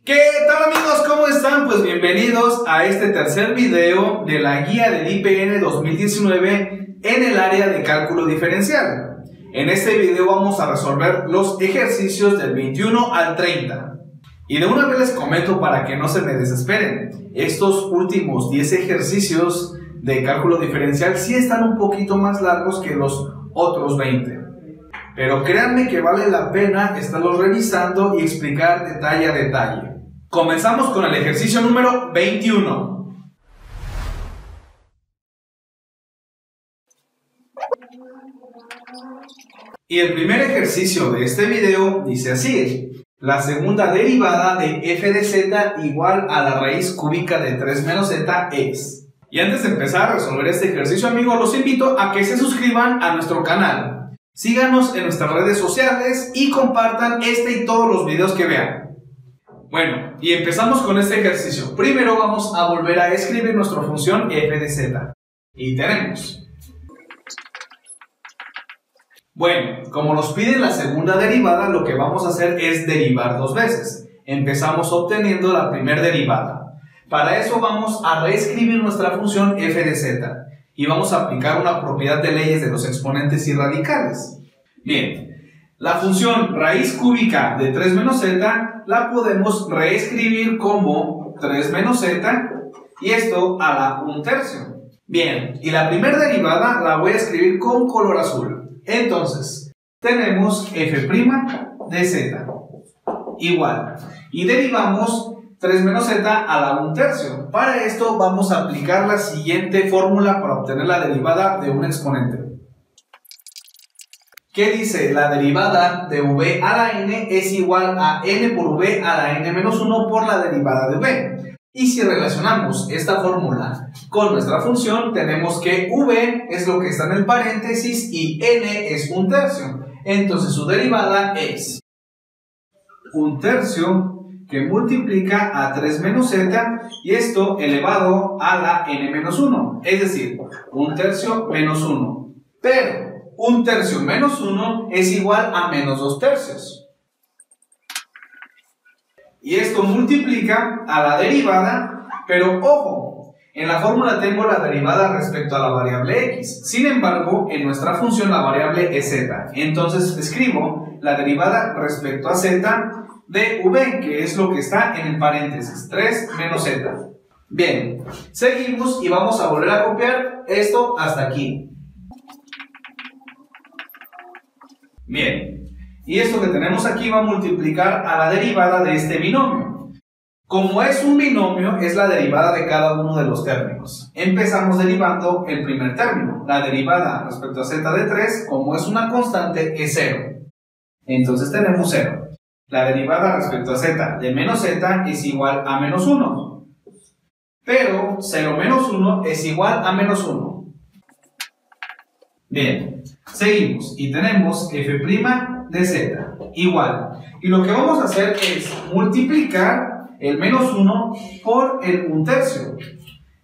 ¿Qué tal amigos? ¿Cómo están? Pues bienvenidos a este tercer video de la guía del IPN 2019 en el área de cálculo diferencial. En este video vamos a resolver los ejercicios del 21 al 30. Y de una vez les comento para que no se me desesperen, estos últimos 10 ejercicios de cálculo diferencial sí están un poquito más largos que los otros 20. Pero créanme que vale la pena estarlos revisando y explicar detalle a detalle. Comenzamos con el ejercicio número 21. Y el primer ejercicio de este video dice así: la segunda derivada de f de z igual a la raíz cúbica de 3 menos z es. Y antes de empezar a resolver este ejercicio, amigos, los invito a que se suscriban a nuestro canal, síganos en nuestras redes sociales y compartan este y todos los videos que vean. Bueno, y empezamos con este ejercicio. Primero vamos a volver a escribir nuestra función f de z. Y tenemos. Bueno, como nos pide la segunda derivada, lo que vamos a hacer es derivar dos veces. Empezamos obteniendo la primera derivada. Para eso vamos a reescribir nuestra función f de z. Y vamos a aplicar una propiedad de leyes de los exponentes y radicales. Bien, la función raíz cúbica de 3 menos z la podemos reescribir como 3 menos z y esto a la 1/3. Bien, y la primera derivada la voy a escribir con color azul. Entonces, tenemos f' de z igual, y derivamos 3 menos z a la 1/3. Para esto vamos a aplicar la siguiente fórmula para obtener la derivada de un exponente. ¿Qué dice? La derivada de v a la n es igual a n por v a la n menos 1 por la derivada de v. Y si relacionamos esta fórmula con nuestra función, tenemos que v es lo que está en el paréntesis y n es 1/3. Entonces su derivada es 1/3 que multiplica a 3 menos z y esto elevado a la n menos 1. Es decir, 1/3 menos 1. Pero 1/3 menos 1 es igual a menos 2/3. Y esto multiplica a la derivada, pero ojo, en la fórmula tengo la derivada respecto a la variable x. Sin embargo, en nuestra función la variable es z. Entonces escribo la derivada respecto a z de v, que es lo que está en el paréntesis, 3 menos z. Bien, seguimos y vamos a volver a copiar esto hasta aquí. Bien, y esto que tenemos aquí va a multiplicar a la derivada de este binomio. Como es un binomio, es la derivada de cada uno de los términos. Empezamos derivando el primer término. La derivada respecto a z de 3, como es una constante, es 0. Entonces tenemos 0. La derivada respecto a z de menos z es igual a menos 1. Pero 0 menos 1 es igual a menos 1. Bien, seguimos y tenemos f' de z igual. Y lo que vamos a hacer es multiplicar el menos 1 por el 1/3.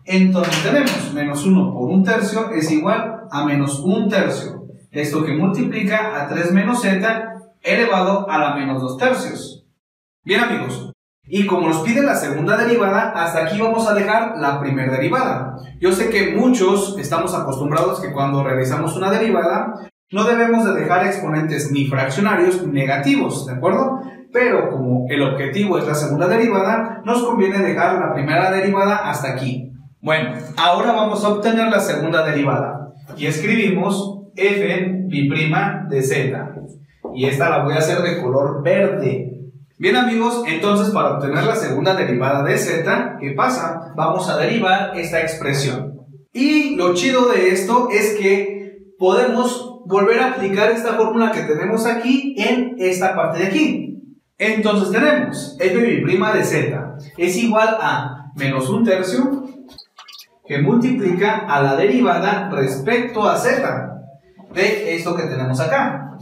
Entonces tenemos menos 1 por 1/3 es igual a menos 1/3. Esto que multiplica a 3 menos z elevado a la menos 2/3. Bien amigos, y como nos pide la segunda derivada, hasta aquí vamos a dejar la primera derivada. Yo sé que muchos estamos acostumbrados que cuando realizamos una derivada no debemos de dejar exponentes ni fraccionarios ni negativos, ¿de acuerdo? Pero como el objetivo es la segunda derivada, nos conviene dejar la primera derivada hasta aquí. Bueno, ahora vamos a obtener la segunda derivada y escribimos f' de z. Y esta la voy a hacer de color verde. Bien amigos, entonces para obtener la segunda derivada de z, ¿qué pasa? Vamos a derivar esta expresión. Y lo chido de esto es que podemos volver a aplicar esta fórmula que tenemos aquí en esta parte de aquí. Entonces tenemos f' de z es igual a menos 1/3 que multiplica a la derivada respecto a z de esto que tenemos acá,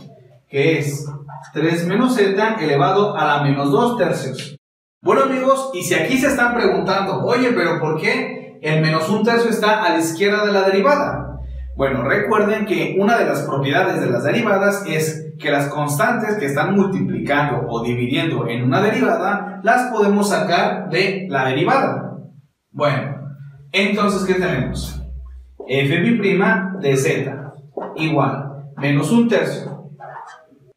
que es 3 menos z elevado a la menos 2/3. Bueno amigos, y si aquí se están preguntando, oye, pero ¿por qué el menos 1/3 está a la izquierda de la derivada? Bueno, recuerden que una de las propiedades de las derivadas es que las constantes que están multiplicando o dividiendo en una derivada las podemos sacar de la derivada. Bueno, entonces, ¿qué tenemos? f' de z igual menos 1/3.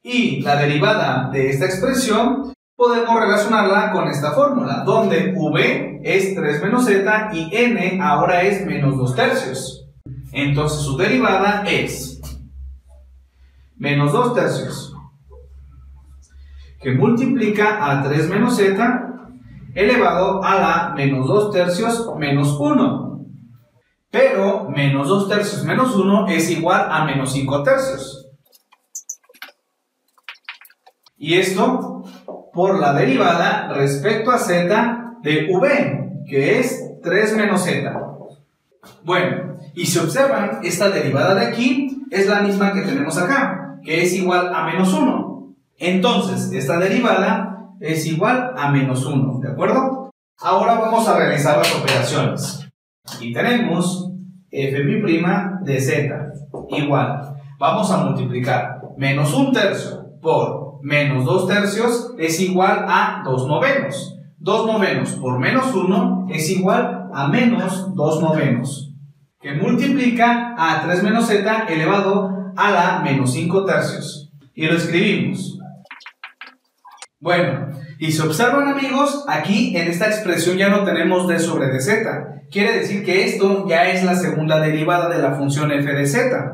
Y la derivada de esta expresión podemos relacionarla con esta fórmula, donde v es 3 menos z y n ahora es menos 2/3. Entonces su derivada es menos 2/3, que multiplica a 3 menos z elevado a la menos 2/3 menos 1. Pero menos 2/3 menos 1 es igual a menos 5/3. Y esto por la derivada respecto a z de v, que es 3 menos z. Bueno, y si observan, esta derivada de aquí es la misma que tenemos acá, que es igual a menos 1. Entonces, esta derivada es igual a menos 1, ¿de acuerdo? Ahora vamos a realizar las operaciones. Y tenemos f' de z igual, vamos a multiplicar menos 1/3 por menos 2/3 es igual a 2/9. 2/9 por menos 1 es igual a menos 2/9, que multiplica a 3 menos z elevado a la menos 5/3. Y lo escribimos. Bueno, y si observan, amigos, aquí en esta expresión ya no tenemos d sobre dz. Quiere decir que esto ya es la segunda derivada de la función f de z.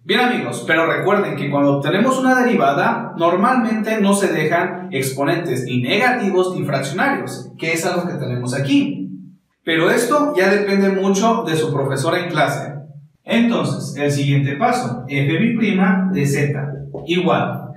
Bien, amigos, pero recuerden que cuando obtenemos una derivada, normalmente no se dejan exponentes ni negativos ni fraccionarios, que es algo que tenemos aquí. Pero esto ya depende mucho de su profesor en clase. Entonces, el siguiente paso, f' de z igual.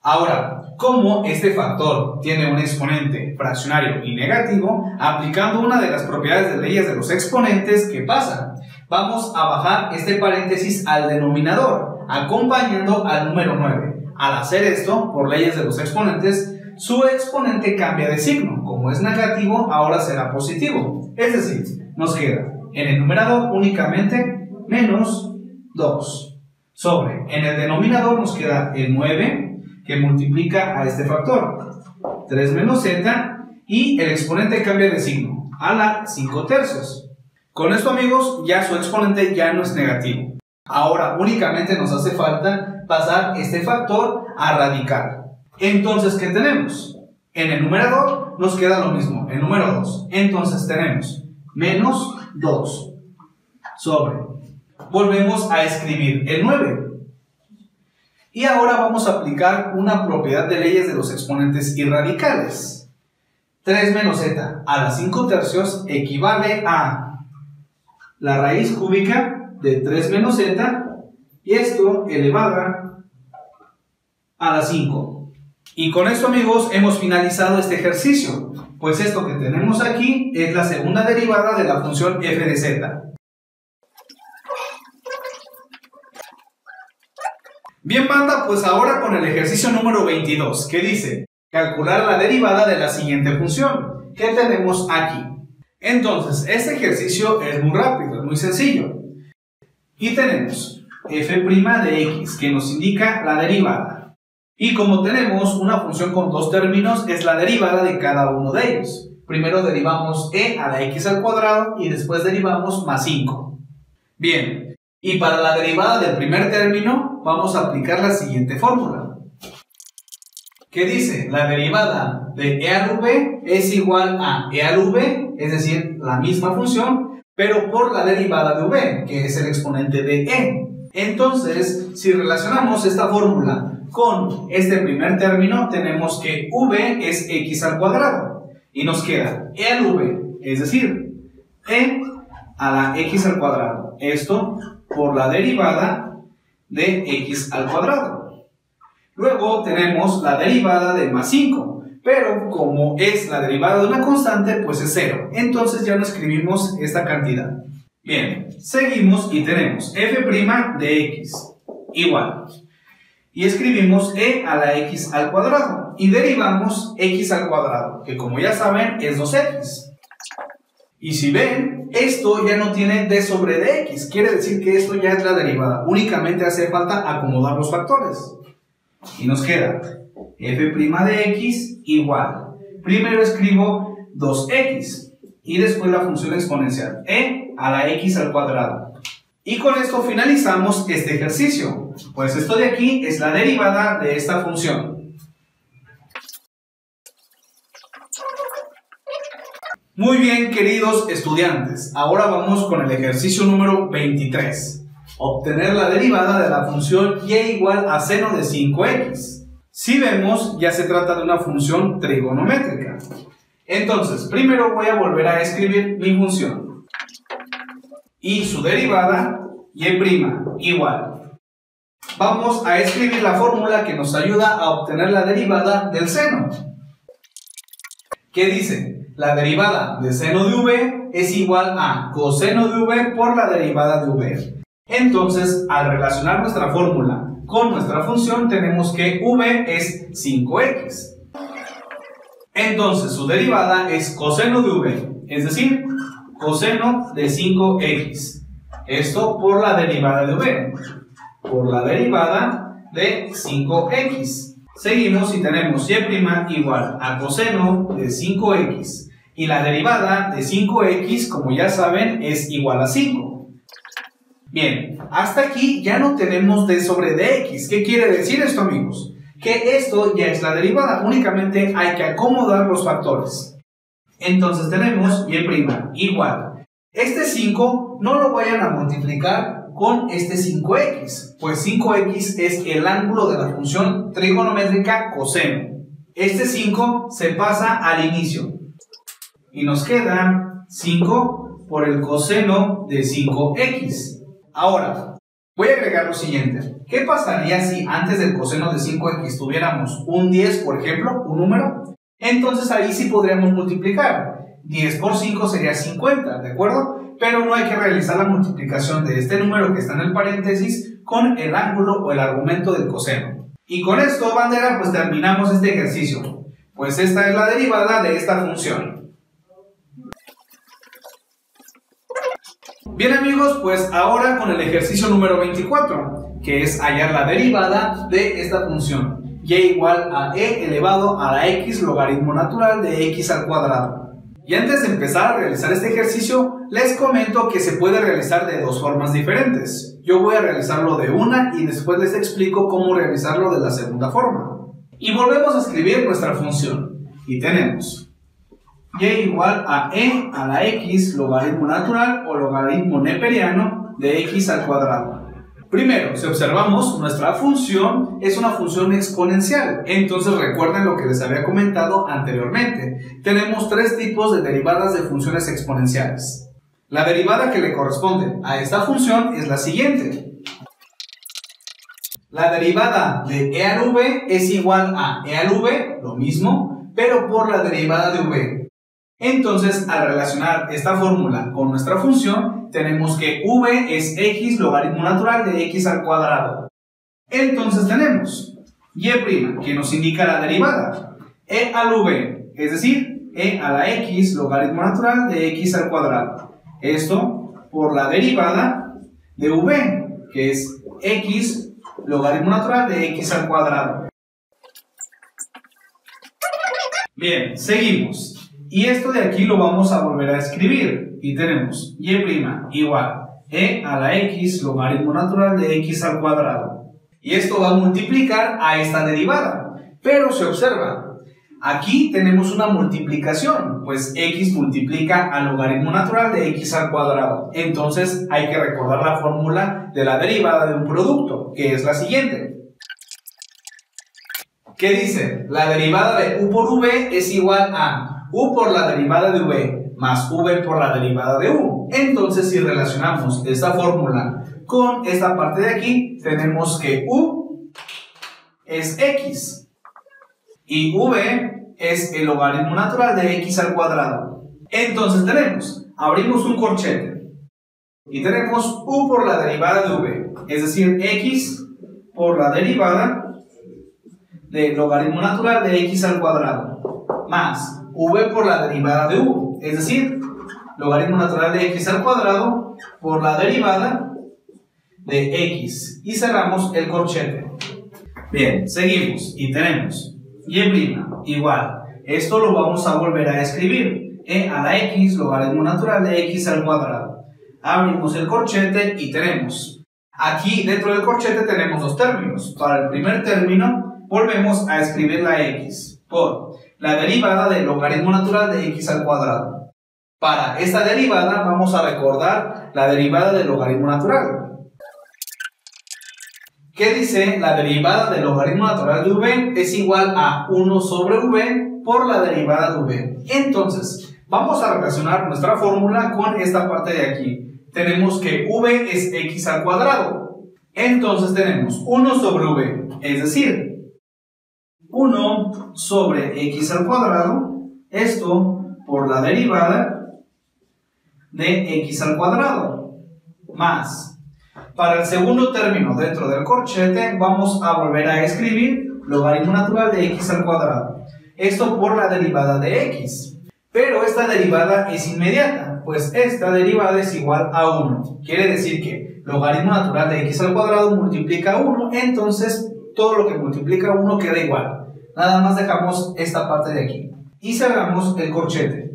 Ahora, como este factor tiene un exponente fraccionario y negativo, aplicando una de las propiedades de leyes de los exponentes, ¿qué pasa? Vamos a bajar este paréntesis al denominador, acompañando al número 9. Al hacer esto, por leyes de los exponentes, su exponente cambia de signo. Como es negativo, ahora será positivo. Es decir, nos queda en el numerador únicamente menos 2. Sobre, en el denominador nos queda el 9, que multiplica a este factor, 3 menos z, y el exponente cambia de signo, a la 5/3. Con esto, amigos, ya su exponente ya no es negativo. Ahora únicamente nos hace falta pasar este factor a radical. Entonces, ¿qué tenemos? En el numerador nos queda lo mismo, el número 2. Entonces tenemos menos 2 sobre. Volvemos a escribir el 9. Y ahora vamos a aplicar una propiedad de leyes de los exponentes irradicales. 3 menos z a la 5/3 equivale a la raíz cúbica de 3 menos z, y esto elevada a la 5. Y con esto, amigos, hemos finalizado este ejercicio, pues esto que tenemos aquí es la segunda derivada de la función f de z. Bien, banda, pues ahora con el ejercicio número 22, que dice calcular la derivada de la siguiente función. ¿Qué tenemos aquí? Entonces, este ejercicio es muy rápido, es muy sencillo. Y tenemos f' de x, que nos indica la derivada. Y como tenemos una función con dos términos, es la derivada de cada uno de ellos. Primero derivamos e a la x al cuadrado y después derivamos más 5. Bien, y para la derivada del primer término vamos a aplicar la siguiente fórmula, que dice la derivada de e al v es igual a e al v, es decir, la misma función, pero por la derivada de v, que es el exponente de e. Entonces, si relacionamos esta fórmula con este primer término, tenemos que v es x al cuadrado y nos queda e al v, es decir, e a la x al cuadrado. Esto por la derivada de x al cuadrado. Luego tenemos la derivada de más 5, pero como es la derivada de una constante, pues es 0. Entonces ya no escribimos esta cantidad. Bien, seguimos y tenemos f' de x igual. Y escribimos e a la x al cuadrado. Y derivamos x al cuadrado, que como ya saben es 2x. Y si ven, esto ya no tiene d sobre dx, quiere decir que esto ya es la derivada, únicamente hace falta acomodar los factores. Y nos queda f' de x igual, primero escribo 2x y después la función exponencial, e a la x al cuadrado. Y con esto finalizamos este ejercicio, pues esto de aquí es la derivada de esta función. Muy bien, queridos estudiantes, ahora vamos con el ejercicio número 23. Obtener la derivada de la función y igual a seno de 5x. Si vemos, ya se trata de una función trigonométrica. Entonces, primero voy a volver a escribir mi función. Y su derivada, y' igual. Vamos a escribir la fórmula que nos ayuda a obtener la derivada del seno. ¿Qué dice? La derivada de seno de v es igual a coseno de v por la derivada de v. Entonces, al relacionar nuestra fórmula con nuestra función, tenemos que v es 5x. Entonces, su derivada es coseno de v, es decir, coseno de 5x. Esto por la derivada de v, por la derivada de 5x. Seguimos y tenemos y' igual a coseno de 5x. Y la derivada de 5x, como ya saben, es igual a 5. Bien, hasta aquí ya no tenemos d sobre dx. ¿Qué quiere decir esto, amigos? Que esto ya es la derivada, únicamente hay que acomodar los factores. Entonces tenemos y' igual. Este 5 no lo vayan a multiplicar con este 5x, pues 5x es el ángulo de la función trigonométrica coseno. Este 5 se pasa al inicio y nos queda 5 por el coseno de 5x. Ahora, voy a agregar lo siguiente. ¿Qué pasaría si antes del coseno de 5x tuviéramos un 10, por ejemplo, un número? Entonces ahí sí podríamos multiplicar. 10 por 5 sería 50, ¿de acuerdo? Pero no hay que realizar la multiplicación de este número que está en el paréntesis con el ángulo o el argumento del coseno. Y con esto, bandera, pues terminamos este ejercicio. Pues esta es la derivada de esta función. Bien, amigos, pues ahora con el ejercicio número 24, que es hallar la derivada de esta función. Y igual a e elevado a la x logaritmo natural de x al cuadrado. Y antes de empezar a realizar este ejercicio, les comento que se puede realizar de dos formas diferentes. Yo voy a realizarlo de una y después les explico cómo realizarlo de la segunda forma. Y volvemos a escribir nuestra función. Y tenemos y igual a e a la x logaritmo natural o logaritmo neperiano de x al cuadrado. Primero, si observamos, nuestra función es una función exponencial. Entonces recuerden lo que les había comentado anteriormente. Tenemos tres tipos de derivadas de funciones exponenciales. La derivada que le corresponde a esta función es la siguiente. La derivada de e al v es igual a e al v, lo mismo, pero por la derivada de v. Entonces, al relacionar esta fórmula con nuestra función, tenemos que v es x logaritmo natural de x al cuadrado. Entonces tenemos y', que nos indica la derivada, e al v, es decir, e a la x logaritmo natural de x al cuadrado. Esto por la derivada de v, que es x logaritmo natural de x al cuadrado. Bien, seguimos. Y esto de aquí lo vamos a volver a escribir. Y tenemos y' igual e a la x logaritmo natural de x al cuadrado. Y esto va a multiplicar a esta derivada. Pero se observa, aquí tenemos una multiplicación, pues x multiplica al logaritmo natural de x al cuadrado. Entonces hay que recordar la fórmula de la derivada de un producto, que es la siguiente. ¿Qué dice? La derivada de u por v es igual a u por la derivada de v más v por la derivada de u. Entonces, si relacionamos esta fórmula con esta parte de aquí, tenemos que u es x y v es el logaritmo natural de x al cuadrado. Entonces abrimos un corchete y tenemos u por la derivada de v, es decir, x por la derivada del logaritmo natural de x al cuadrado, más v por la derivada de u, es decir, logaritmo natural de x al cuadrado por la derivada de x. Y cerramos el corchete. Bien, seguimos y tenemos y' igual. Esto lo vamos a volver a escribir. E a la x, logaritmo natural de x al cuadrado. Abrimos el corchete y tenemos. Aquí dentro del corchete tenemos dos términos. Para el primer término volvemos a escribir la x por la derivada del logaritmo natural de x al cuadrado. Para esta derivada vamos a recordar la derivada del logaritmo natural. ¿Qué dice? La derivada del logaritmo natural de v es igual a 1 sobre v por la derivada de v. Entonces, vamos a relacionar nuestra fórmula con esta parte de aquí. Tenemos que v es x al cuadrado. Entonces tenemos 1 sobre v, es decir, 1 sobre x al cuadrado, esto por la derivada de x al cuadrado, más. Para el segundo término dentro del corchete vamos a volver a escribir logaritmo natural de x al cuadrado. Esto por la derivada de x. Pero esta derivada es inmediata, pues esta derivada es igual a 1. Quiere decir que logaritmo natural de x al cuadrado multiplica 1, entonces todo lo que multiplica 1 queda igual. Nada más dejamos esta parte de aquí. Y cerramos el corchete.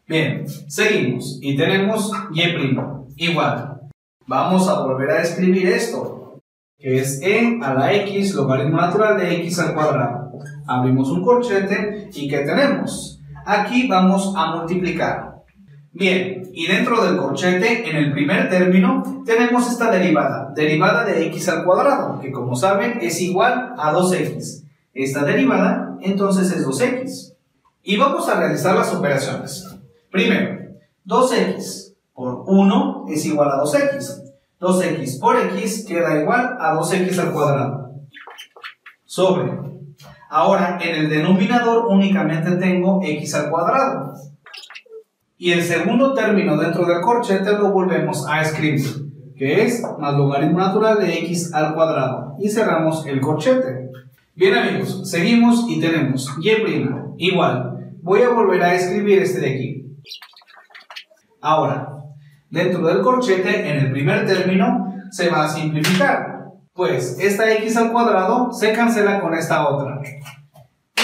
Bien, seguimos y tenemos y' igual. Vamos a volver a escribir esto, que es e a la x logaritmo natural de x al cuadrado. Abrimos un corchete y ¿qué tenemos? Aquí vamos a multiplicar. Bien, y dentro del corchete, en el primer término, tenemos esta derivada de x al cuadrado, que como saben es igual a 2x. Esta derivada, entonces es 2x. Y vamos a realizar las operaciones. Primero, 2x por 1 es igual a 2x. 2x por x queda igual a 2x al cuadrado. Sobre. Ahora, en el denominador únicamente tengo x al cuadrado. Y el segundo término dentro del corchete lo volvemos a escribir, que es más logaritmo natural de x al cuadrado. Y cerramos el corchete. Bien amigos, seguimos y tenemos y' igual. Voy a volver a escribir este de aquí. Ahora, dentro del corchete, en el primer término, se va a simplificar, pues esta x al cuadrado se cancela con esta otra.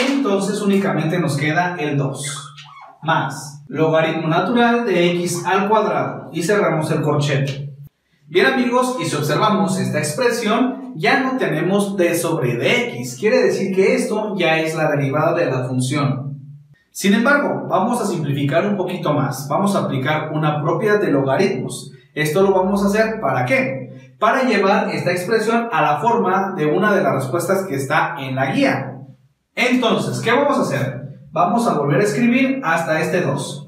Entonces únicamente nos queda el 2, más logaritmo natural de x al cuadrado, y cerramos el corchete. Bien amigos, y si observamos esta expresión, ya no tenemos d sobre dx, quiere decir que esto ya es la derivada de la función. Sin embargo, vamos a simplificar un poquito más. Vamos a aplicar una propiedad de logaritmos. Esto lo vamos a hacer ¿para qué? Para llevar esta expresión a la forma de una de las respuestas que está en la guía. Entonces, ¿qué vamos a hacer? Vamos a volver a escribir hasta este 2.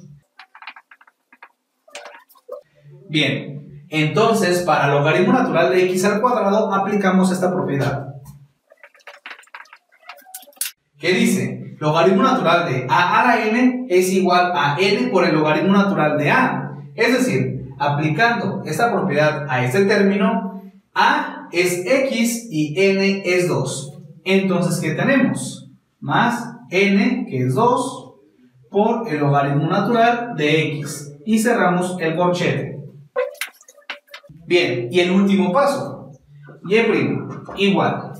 Bien, entonces para logaritmo natural de x al cuadrado aplicamos esta propiedad. ¿Qué dice? Logaritmo natural de a la n es igual a n por el logaritmo natural de a. Es decir, aplicando esta propiedad a este término, a es x y n es 2. Entonces, ¿qué tenemos? Más n, que es 2, por el logaritmo natural de x. Y cerramos el corchete. Bien, y el último paso. Y' igual.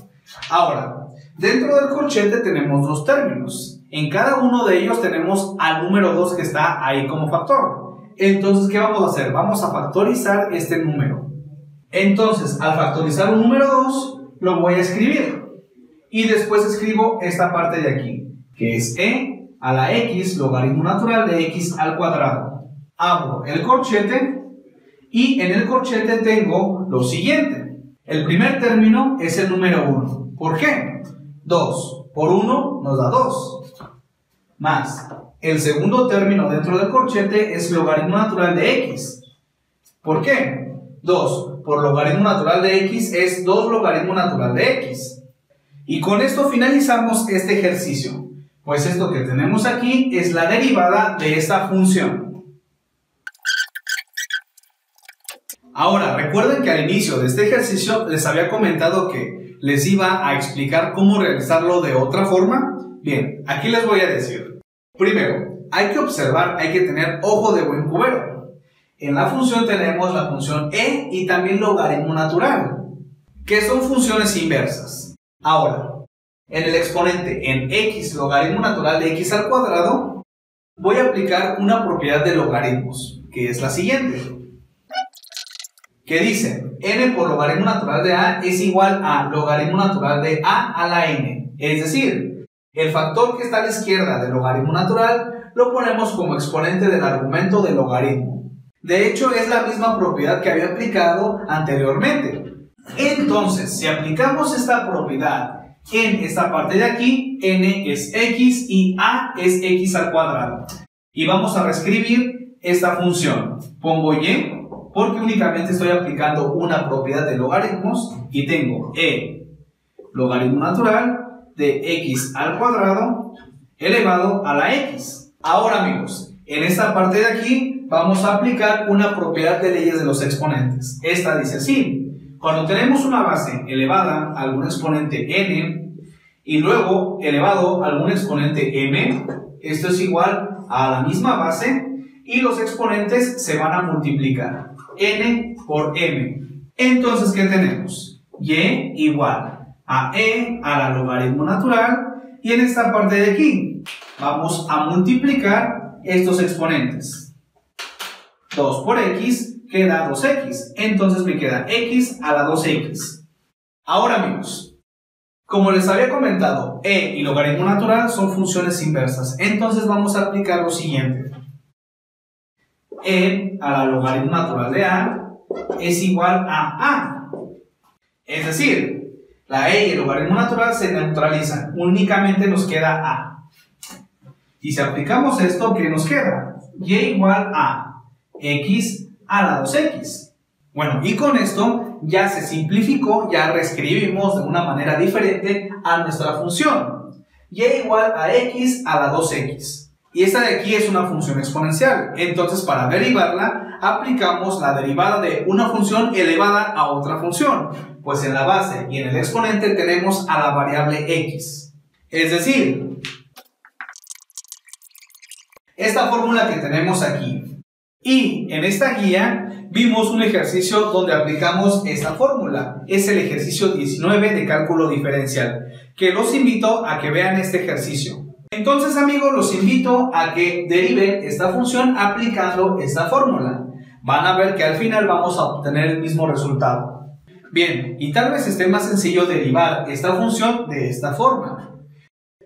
Ahora, dentro del corchete tenemos dos términos. En cada uno de ellos tenemos al número 2 que está ahí como factor. Entonces, ¿qué vamos a hacer? Vamos a factorizar este número. Entonces, al factorizar un número 2, lo voy a escribir. Y después escribo esta parte de aquí, que es e a la x logaritmo natural de x al cuadrado. Abro el corchete y en el corchete tengo lo siguiente. El primer término es el número 1. ¿Por qué? 2 por 1 nos da 2. Más el segundo término dentro del corchete es logaritmo natural de x. ¿Por qué? 2 por logaritmo natural de x es 2 logaritmo natural de x. Y con esto finalizamos este ejercicio, pues esto que tenemos aquí es la derivada de esta función. Ahora, recuerden que al inicio de este ejercicio les había comentado que les iba a explicar cómo realizarlo de otra forma. Bien, aquí les voy a decir. Primero, hay que observar, hay que tener ojo de buen cubero. En la función tenemos la función e y también logaritmo natural, que son funciones inversas. Ahora, en el exponente en x logaritmo natural de x al cuadrado, voy a aplicar una propiedad de logaritmos, que es la siguiente, que dice n por logaritmo natural de a es igual a logaritmo natural de a a la n. Es decir, el factor que está a la izquierda del logaritmo natural lo ponemos como exponente del argumento del logaritmo. De hecho, es la misma propiedad que había aplicado anteriormente. Entonces, si aplicamos esta propiedad en esta parte de aquí, n es x y a es x al cuadrado. Y vamos a reescribir esta función. Pongo y porque únicamente estoy aplicando una propiedad de logaritmos y tengo e logaritmo natural de x al cuadrado elevado a la x. Ahora, amigos, en esta parte de aquí vamos a aplicar una propiedad de leyes de los exponentes. Esta dice así: cuando tenemos una base elevada a algún exponente n y luego elevado a algún exponente m, esto es igual a la misma base y los exponentes se van a multiplicar, n por m. Entonces, ¿qué tenemos? Y igual a e a la logaritmo natural, y en esta parte de aquí vamos a multiplicar estos exponentes. 2 por x queda 2x, entonces me queda x a la 2x. Ahora, amigos, como les había comentado, e y logaritmo natural son funciones inversas, entonces vamos a aplicar lo siguiente. E a la logaritmo natural de a es igual a. Es decir, la e y el logaritmo natural se neutralizan, únicamente nos queda a. Y si aplicamos esto, ¿qué nos queda? Y igual a x a la 2x. Bueno, y con esto ya se simplificó, ya reescribimos de una manera diferente a nuestra función. Y igual a x a la 2x. Y esta de aquí es una función exponencial. Entonces, para derivarla, aplicamos la derivada de una función elevada a otra función. Pues en la base y en el exponente tenemos a la variable x. Es decir, esta fórmula que tenemos aquí. Y en esta guía vimos un ejercicio donde aplicamos esta fórmula. Es el ejercicio 19 de cálculo diferencial, que los invito a que vean este ejercicio. Entonces, amigos, los invito a que deriven esta función aplicando esta fórmula. Van a ver que al final vamos a obtener el mismo resultado. Bien, y tal vez esté más sencillo derivar esta función de esta forma.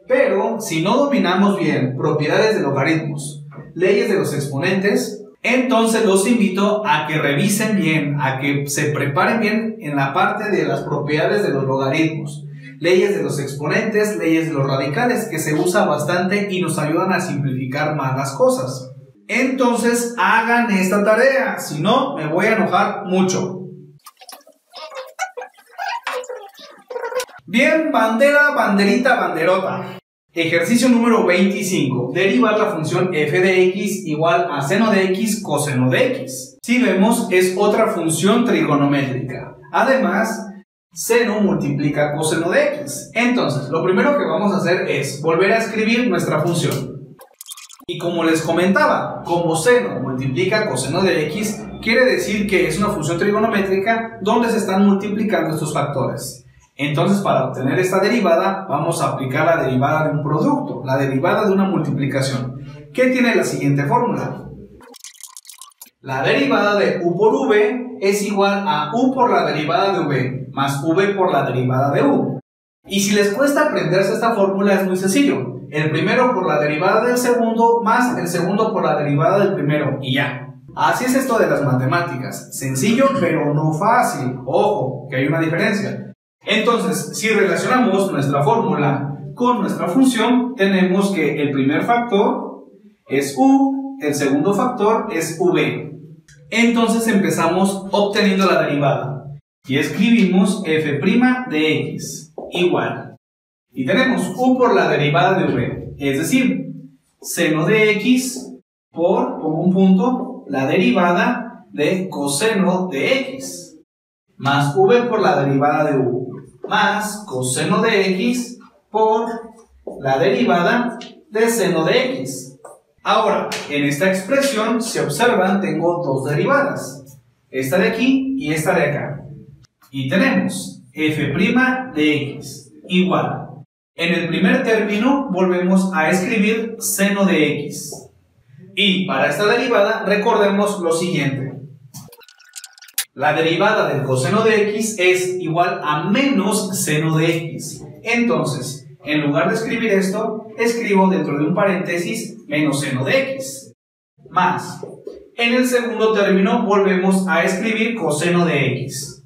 Pero si no dominamos bien propiedades de logaritmos, leyes de los exponentes, entonces los invito a que revisen bien, a que se preparen bien en la parte de las propiedades de los logaritmos, leyes de los exponentes, leyes de los radicales, que se usa bastante y nos ayudan a simplificar más las cosas. Entonces hagan esta tarea, si no me voy a enojar mucho. Bien, bandera, banderita, banderota. Ejercicio número 25. Derivar la función f de x igual a seno de x coseno de x. Si vemos, es otra función trigonométrica. Además, seno multiplica coseno de x. Entonces, lo primero que vamos a hacer es volver a escribir nuestra función. Y como les comentaba, como seno multiplica coseno de x, quiere decir que es una función trigonométrica donde se están multiplicando estos factores. Entonces, para obtener esta derivada, vamos a aplicar la derivada de un producto, la derivada de una multiplicación, que tiene la siguiente fórmula. La derivada de u por v es igual a u por la derivada de v, más v por la derivada de u. Y si les cuesta aprenderse esta fórmula, es muy sencillo. El primero por la derivada del segundo, más el segundo por la derivada del primero, y ya. Así es esto de las matemáticas. Sencillo, pero no fácil. Ojo, que hay una diferencia. Entonces, si relacionamos nuestra fórmula con nuestra función, tenemos que el primer factor es u, el segundo factor es v. Entonces empezamos obteniendo la derivada y escribimos f' de x igual. Y tenemos u por la derivada de v, es decir, seno de x por un punto, la derivada de coseno de x, más v por la derivada de u, más coseno de x por la derivada de seno de x. Ahora, en esta expresión, si observan, tengo dos derivadas. Esta de aquí y esta de acá. Y tenemos f' de x igual. En el primer término volvemos a escribir seno de x. Y para esta derivada recordemos lo siguiente. La derivada del coseno de x es igual a menos seno de x. Entonces, en lugar de escribir esto, escribo dentro de un paréntesis menos seno de x. Más. En el segundo término volvemos a escribir coseno de x.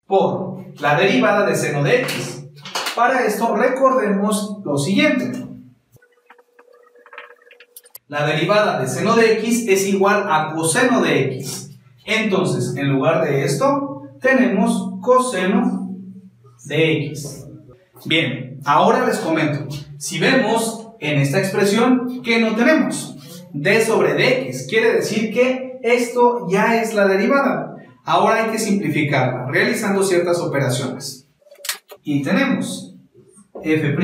Por la derivada de seno de x. Para esto recordemos lo siguiente. La derivada de seno de x es igual a coseno de x. Entonces, en lugar de esto, tenemos coseno de x. Bien, ahora les comento. Si vemos en esta expresión que no tenemos d sobre dx, quiere decir que esto ya es la derivada. Ahora hay que simplificarla, realizando ciertas operaciones. Y tenemos f'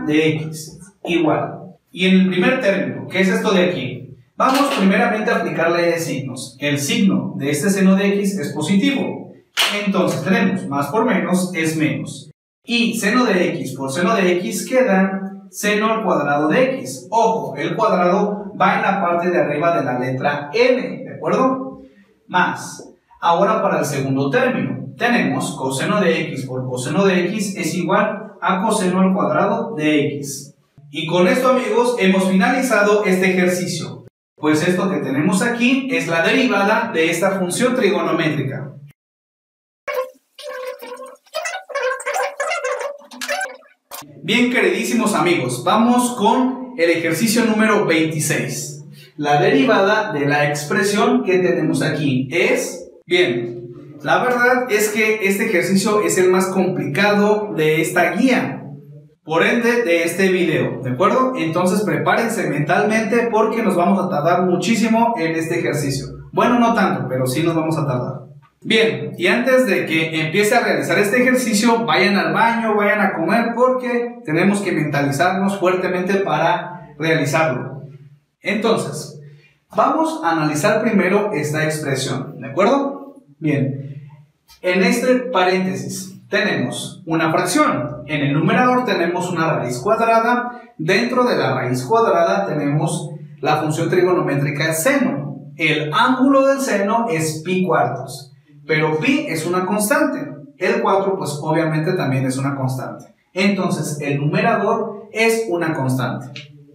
de x igual. Y en el primer término, ¿qué es esto de aquí? Vamos primeramente a aplicar la ley de signos. El signo de este seno de x es positivo. Entonces tenemos más por menos es menos. Y seno de x por seno de x quedan seno al cuadrado de x. Ojo, el cuadrado va en la parte de arriba de la letra n, ¿de acuerdo? Más. Ahora para el segundo término, tenemos coseno de x por coseno de x es igual a coseno al cuadrado de x. Y con esto, amigos, hemos finalizado este ejercicio. Pues esto que tenemos aquí es la derivada de esta función trigonométrica. Bien, queridísimos amigos, vamos con el ejercicio número 26. La derivada de la expresión que tenemos aquí es... Bien, la verdad es que este ejercicio es el más complicado de esta guía, por ende de este video, ¿de acuerdo? Entonces prepárense mentalmente porque nos vamos a tardar muchísimo en este ejercicio. Bueno, no tanto, pero sí nos vamos a tardar. Bien, y antes de que empiece a realizar este ejercicio, vayan al baño, vayan a comer porque tenemos que mentalizarnos fuertemente para realizarlo. Entonces, vamos a analizar primero esta expresión, ¿de acuerdo? Bien, en este paréntesis tenemos una fracción. En el numerador tenemos una raíz cuadrada. Dentro de la raíz cuadrada tenemos la función trigonométrica seno. El ángulo del seno es pi cuartos. Pero pi es una constante. El 4 pues obviamente también es una constante. Entonces el numerador es una constante.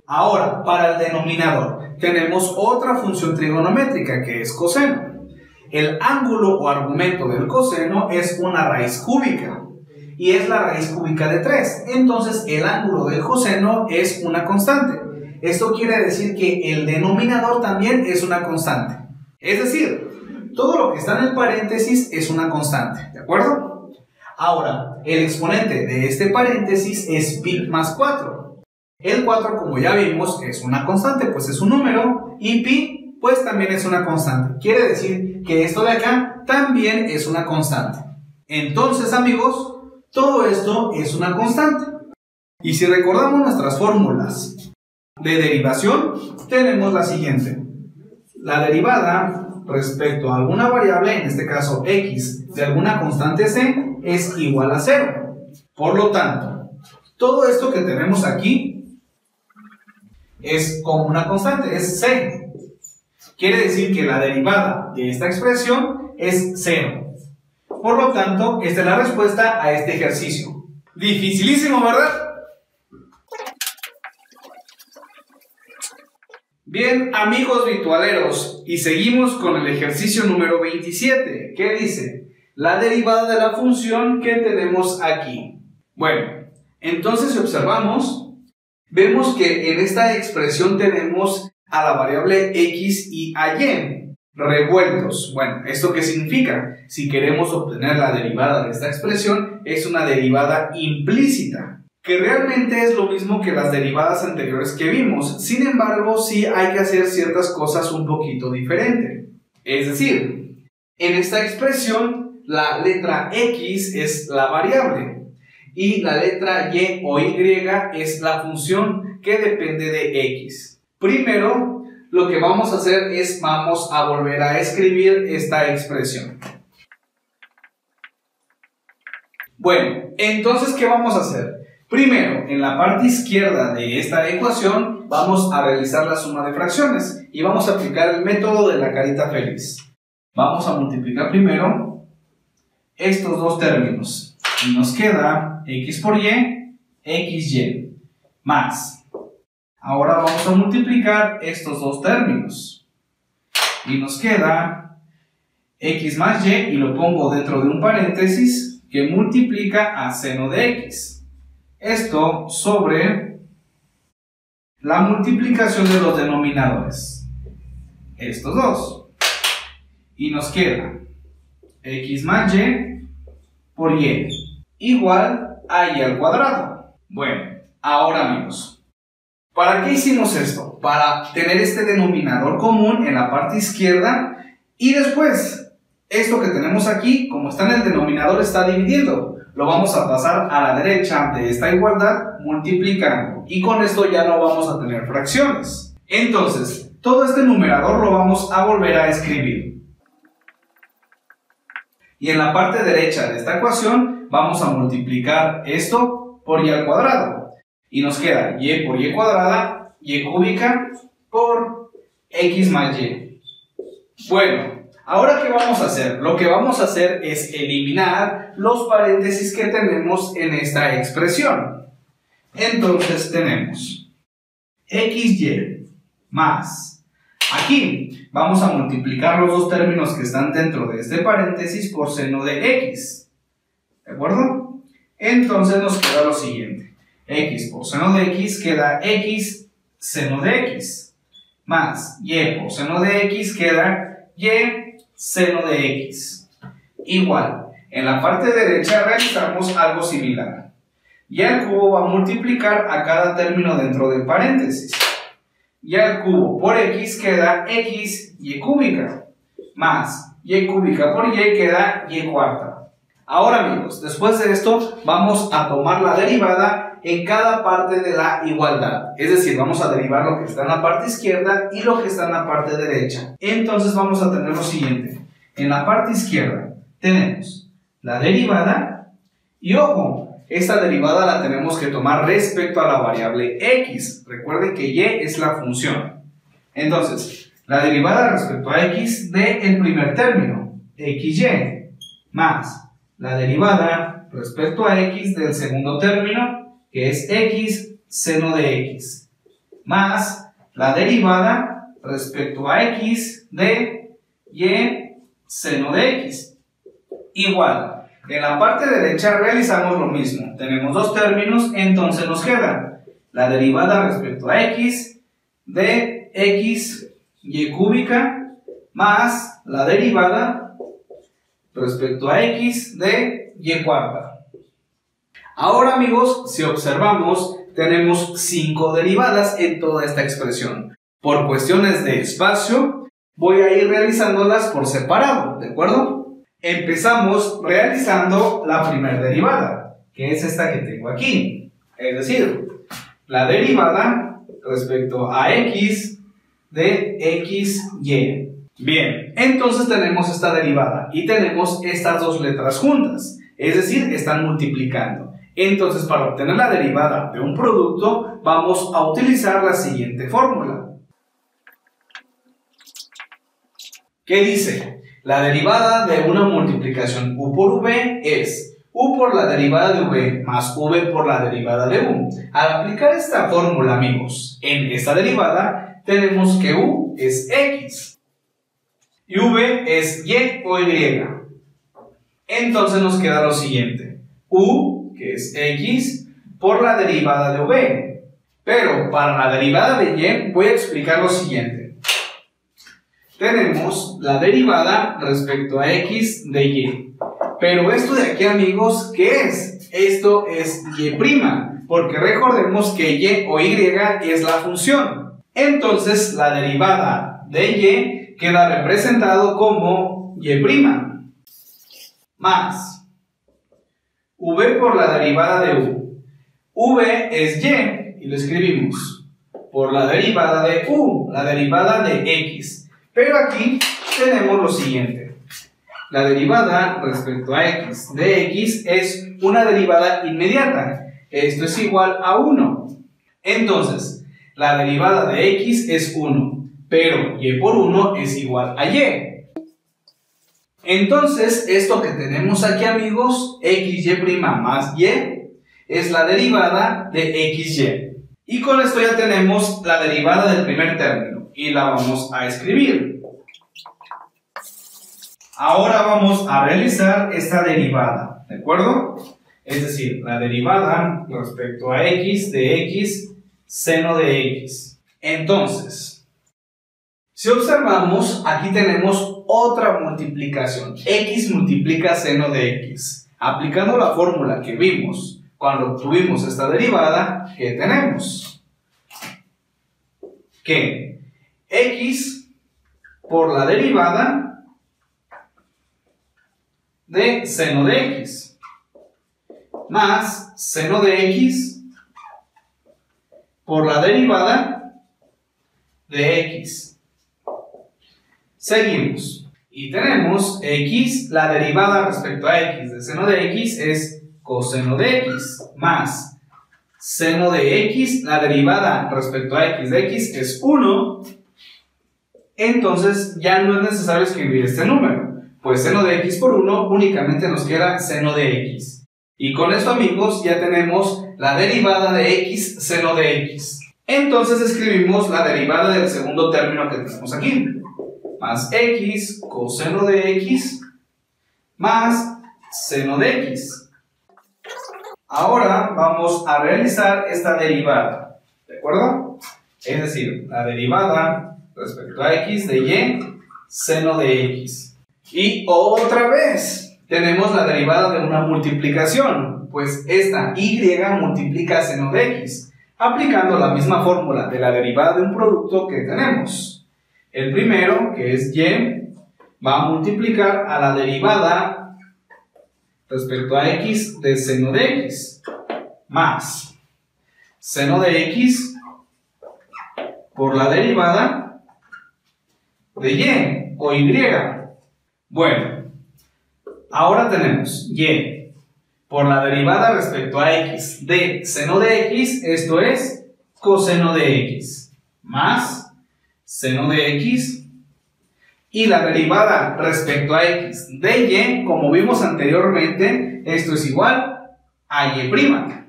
Ahora, para el denominador tenemos otra función trigonométrica que es coseno. El ángulo o argumento del coseno es una raíz cúbica y es la raíz cúbica de 3. Entonces el ángulo del coseno es una constante. Esto quiere decir que el denominador también es una constante. Es decir, todo lo que está en el paréntesis es una constante, ¿de acuerdo? Ahora, el exponente de este paréntesis es pi más 4. El 4, como ya vimos, es una constante, pues es un número, y pi pues también es una constante. Quiere decir que esto de acá también es una constante. Entonces, amigos, todo esto es una constante. Y si recordamos nuestras fórmulas de derivación, tenemos la siguiente. La derivada respecto a alguna variable, en este caso x, de alguna constante c, es igual a 0. Por lo tanto, todo esto que tenemos aquí es como una constante, es c. Quiere decir que la derivada de esta expresión es 0. Por lo tanto, esta es la respuesta a este ejercicio. Dificilísimo, ¿verdad? Bien, amigos virtualeros, y seguimos con el ejercicio número 27, que dice la derivada de la función que tenemos aquí. Bueno, entonces si observamos, vemos que en esta expresión tenemos a la variable x y a y revueltos. Bueno, ¿esto qué significa? Si queremos obtener la derivada de esta expresión, es una derivada implícita, que realmente es lo mismo que las derivadas anteriores que vimos. Sin embargo, sí hay que hacer ciertas cosas un poquito diferente. Es decir, en esta expresión, la letra x es la variable y la letra y o y es la función que depende de x. Primero, lo que vamos a hacer es vamos a volver a escribir esta expresión. Bueno, entonces, ¿qué vamos a hacer? Primero, en la parte izquierda de esta ecuación, vamos a realizar la suma de fracciones y vamos a aplicar el método de la carita feliz. Vamos a multiplicar primero estos dos términos y nos queda x por y, xy, más. Ahora vamos a multiplicar estos dos términos y nos queda x más y, y lo pongo dentro de un paréntesis que multiplica a seno de x. Esto sobre la multiplicación de los denominadores, estos dos, y nos queda x más y por y igual a y al cuadrado. Bueno, ahora amigos, ¿para qué hicimos esto? Para tener este denominador común en la parte izquierda y después esto que tenemos aquí, como está en el denominador, está dividiendo. Lo vamos a pasar a la derecha de esta igualdad multiplicando y con esto ya no vamos a tener fracciones. Entonces, todo este numerador lo vamos a volver a escribir. Y en la parte derecha de esta ecuación vamos a multiplicar esto por y al cuadrado. Y nos queda y por y cuadrada, y cúbica por x más y. Bueno. Ahora, ¿qué vamos a hacer? Lo que vamos a hacer es eliminar los paréntesis que tenemos en esta expresión. Entonces tenemos xy más. Aquí vamos a multiplicar los dos términos que están dentro de este paréntesis por seno de x. ¿De acuerdo? Entonces nos queda lo siguiente. X por seno de x queda x seno de x. Más y por seno de x queda y seno de x. Igual, en la parte derecha realizamos algo similar. Y al cubo va a multiplicar a cada término dentro del paréntesis. Y al cubo por x queda x y cúbica. Más y cúbica por y queda y cuarta. Ahora amigos, después de esto vamos a tomar la derivada en cada parte de la igualdad. Es decir, vamos a derivar lo que está en la parte izquierda y lo que está en la parte derecha. Entonces vamos a tener lo siguiente. En la parte izquierda tenemos la derivada y ojo, esta derivada la tenemos que tomar respecto a la variable x. Recuerden que y es la función. Entonces, la derivada respecto a x del primer término, xy, más la derivada respecto a x del segundo término, que es x seno de x, más la derivada respecto a x de y seno de x. Igual, en la parte derecha realizamos lo mismo. Tenemos dos términos, entonces nos queda la derivada respecto a x de x y cúbica, más la derivada respecto a x de y cuarta. Ahora amigos, si observamos, tenemos 5 derivadas en toda esta expresión. Por cuestiones de espacio, voy a ir realizándolas por separado, ¿de acuerdo? Empezamos realizando la primera derivada, que es esta que tengo aquí. Es decir, la derivada respecto a x de xy. Bien, entonces tenemos esta derivada y tenemos estas dos letras juntas, es decir, están multiplicando. Entonces, para obtener la derivada de un producto, vamos a utilizar la siguiente fórmula. ¿Qué dice? La derivada de una multiplicación u por v es u por la derivada de v más v por la derivada de u. Al aplicar esta fórmula, amigos, en esta derivada, tenemos que u es x y v es y o y. Entonces nos queda lo siguiente. U, que es x, por la derivada de v. Pero para la derivada de y voy a explicar lo siguiente. Tenemos la derivada respecto a x de y. Pero esto de aquí, amigos, ¿qué es? Esto es y', porque recordemos que y o y es la función. Entonces la derivada de y queda representado como y', más v por la derivada de u. V es y, y lo escribimos. por la derivada de u, la derivada de x. Pero aquí tenemos lo siguiente. La derivada respecto a x de x es una derivada inmediata. Esto es igual a 1. Entonces, la derivada de x es 1, pero y por 1 es igual a y. Entonces, esto que tenemos aquí, amigos, xy' más y, es la derivada de xy. Y con esto ya tenemos la derivada del primer término y la vamos a escribir. Ahora vamos a realizar esta derivada, ¿de acuerdo? Es decir, la derivada respecto a x de x seno de x. Entonces, si observamos, aquí tenemos otra multiplicación. X multiplica seno de x. Aplicando la fórmula que vimos cuando obtuvimos esta derivada, ¿qué tenemos? Que x por la derivada de seno de x más seno de x por la derivada de x. Seguimos y tenemos x, la derivada respecto a x de seno de x es coseno de x más seno de x, la derivada respecto a x de x es 1. Entonces ya no es necesario escribir este número, pues seno de x por 1 únicamente nos queda seno de x. Y con esto, amigos, ya tenemos la derivada de x seno de x. Entonces escribimos la derivada del segundo término que tenemos aquí, más x coseno de x más seno de x. Ahora vamos a realizar esta derivada, ¿de acuerdo? Es decir, la derivada respecto a x de y seno de x. Y otra vez tenemos la derivada de una multiplicación, pues esta y multiplica seno de x, aplicando la misma fórmula de la derivada de un producto que tenemos. El primero, que es y, va a multiplicar a la derivada respecto a x de seno de x, más seno de x por la derivada de y o y. Bueno, ahora tenemos y por la derivada respecto a x de seno de x, esto es coseno de x, más seno de x, y la derivada respecto a x de y, como vimos anteriormente, esto es igual a y'.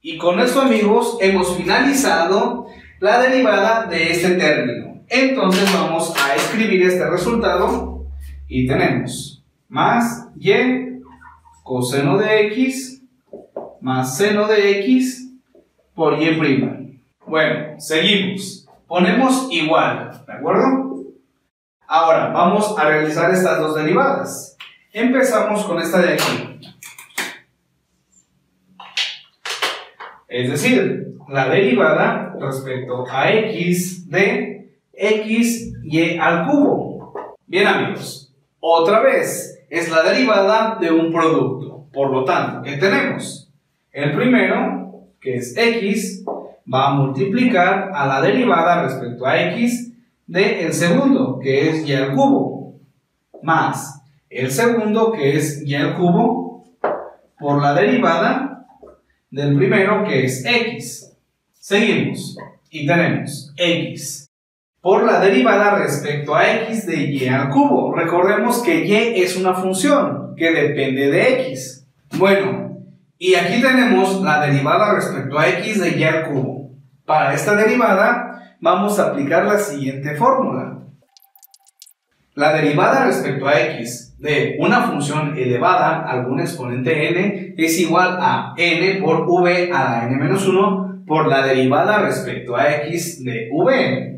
Y con esto, amigos, hemos finalizado la derivada de este término. Entonces vamos a escribir este resultado y tenemos más y coseno de x más seno de x por y'. Bueno, seguimos. Ponemos igual, ¿de acuerdo? Ahora vamos a realizar estas dos derivadas. Empezamos con esta de aquí. Es decir, la derivada respecto a x de xy al cubo. Bien, amigos, otra vez es la derivada de un producto. Por lo tanto, ¿qué tenemos? El primero, que es x, va a multiplicar a la derivada respecto a x del segundo, que es y al cubo, más el segundo, que es y al cubo, por la derivada del primero, que es x. Seguimos y tenemos x por la derivada respecto a x de y al cubo. Recordemos que y es una función que depende de x. Bueno, y aquí tenemos la derivada respecto a x de y al cubo. Para esta derivada vamos a aplicar la siguiente fórmula. La derivada respecto a x de una función elevada a algún exponente n es igual a n por v a la n-1 por la derivada respecto a x de v.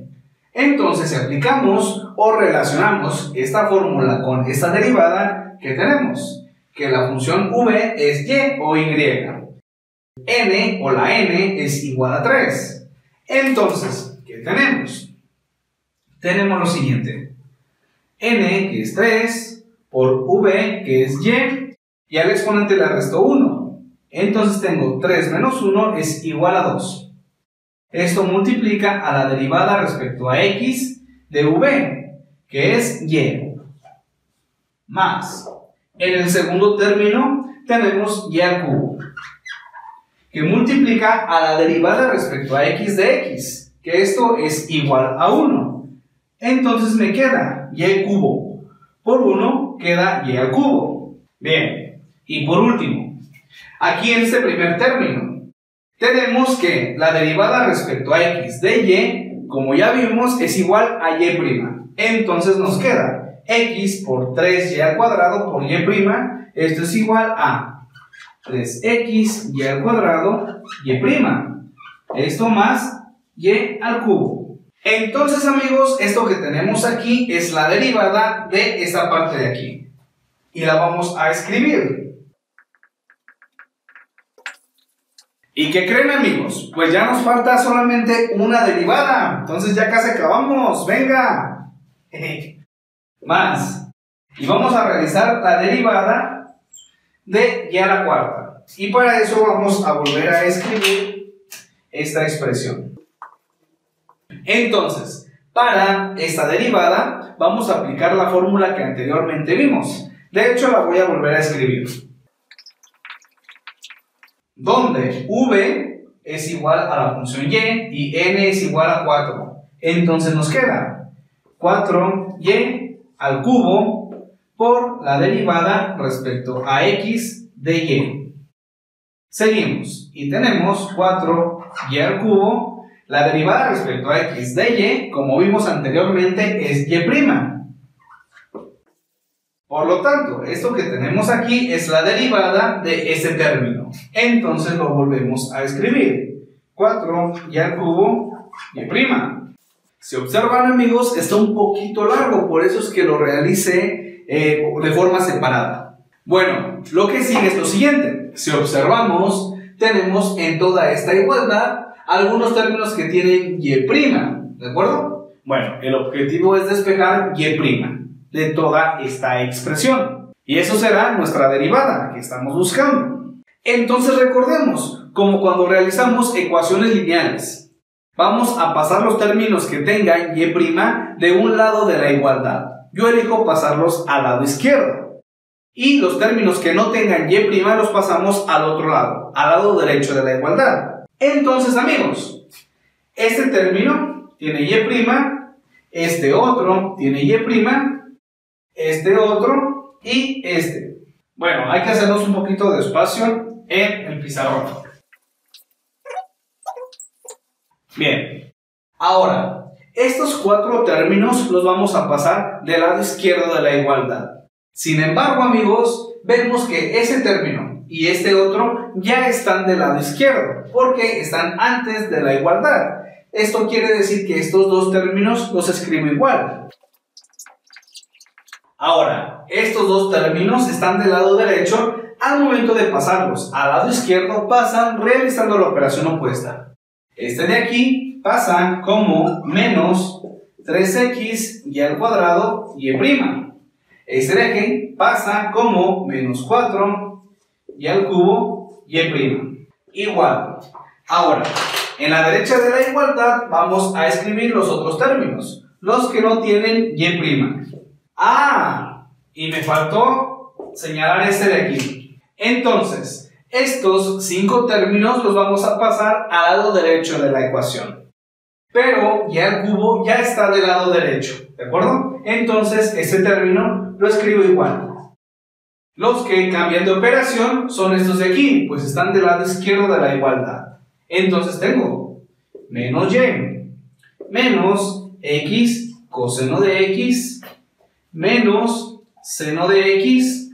Entonces, si aplicamos o relacionamos esta fórmula con esta derivada, ¿qué tenemos? Que la función v es y o y. N o la n es igual a 3. Entonces, ¿qué tenemos? Tenemos lo siguiente. N, que es 3, por v, que es y al exponente le resto 1. Entonces tengo 3 menos 1 es igual a 2. Esto multiplica a la derivada respecto a x de v, que es y, más, en el segundo término tenemos y al cubo, que multiplica a la derivada respecto a x de x, que esto es igual a 1. Entonces me queda y cubo por 1 queda y al cubo. Bien, y por último, aquí en este primer término, tenemos que la derivada respecto a x de y, como ya vimos, es igual a y'. Entonces nos queda x por 3y al cuadrado por y', esto es igual a 3x y al cuadrado y'. Esto más y al cubo. Entonces, amigos, esto que tenemos aquí es la derivada de esta parte de aquí. Y la vamos a escribir. ¿Y qué creen, amigos? Pues ya nos falta solamente una derivada. Entonces ya casi acabamos. ¡Venga! Más. Y vamos a realizar la derivada de y a la cuarta. Y para eso vamos a volver a escribir esta expresión. Entonces, para esta derivada vamos a aplicar la fórmula que anteriormente vimos. De hecho, la voy a volver a escribir. Donde v es igual a la función y n es igual a 4. Entonces nos queda 4y al cubo por la derivada respecto a x de y. Seguimos y tenemos 4y al cubo. La derivada respecto a x de y, como vimos anteriormente, es y'. Por lo tanto, esto que tenemos aquí es la derivada de este término. Entonces lo volvemos a escribir. 4y al cubo y'. Si observan, amigos, está un poquito largo, por eso es que lo realicé de forma separada. Bueno, lo que sigue es lo siguiente. Si observamos, tenemos en toda esta igualdad algunos términos que tienen y', ¿de acuerdo? Bueno, el objetivo es despejar y' de toda esta expresión. Y eso será nuestra derivada que estamos buscando. Entonces recordemos, como cuando realizamos ecuaciones lineales, vamos a pasar los términos que tengan y' de un lado de la igualdad. Yo elijo pasarlos al lado izquierdo. Y los términos que no tengan y' los pasamos al otro lado, al lado derecho de la igualdad. Entonces, amigos, este término tiene y', este otro tiene y', este otro y este. Bueno, hay que hacernos un poquito de espacio en el pizarrón. Bien, ahora, estos cuatro términos los vamos a pasar del lado izquierdo de la igualdad. Sin embargo, amigos, vemos que ese término y este otro ya están del lado izquierdo, porque están antes de la igualdad. Esto quiere decir que estos dos términos los escribo igual. Ahora, estos dos términos están del lado derecho. Al momento de pasarlos al lado izquierdo, pasan realizando la operación opuesta. Este de aquí pasa como menos 3x y al cuadrado y'. Este de aquí pasa como menos 4 y al cubo y'. Igual. Ahora, en la derecha de la igualdad vamos a escribir los otros términos, los que no tienen y'. Ah, y me faltó señalar este de aquí. Entonces, estos 5 términos los vamos a pasar al lado derecho de la ecuación. Pero y al cubo ya está del lado derecho, ¿de acuerdo? Entonces, este término lo escribo igual. Los que cambian de operación son estos de aquí, pues están del lado izquierdo de la igualdad. Entonces tengo menos y menos x coseno de x menos seno de x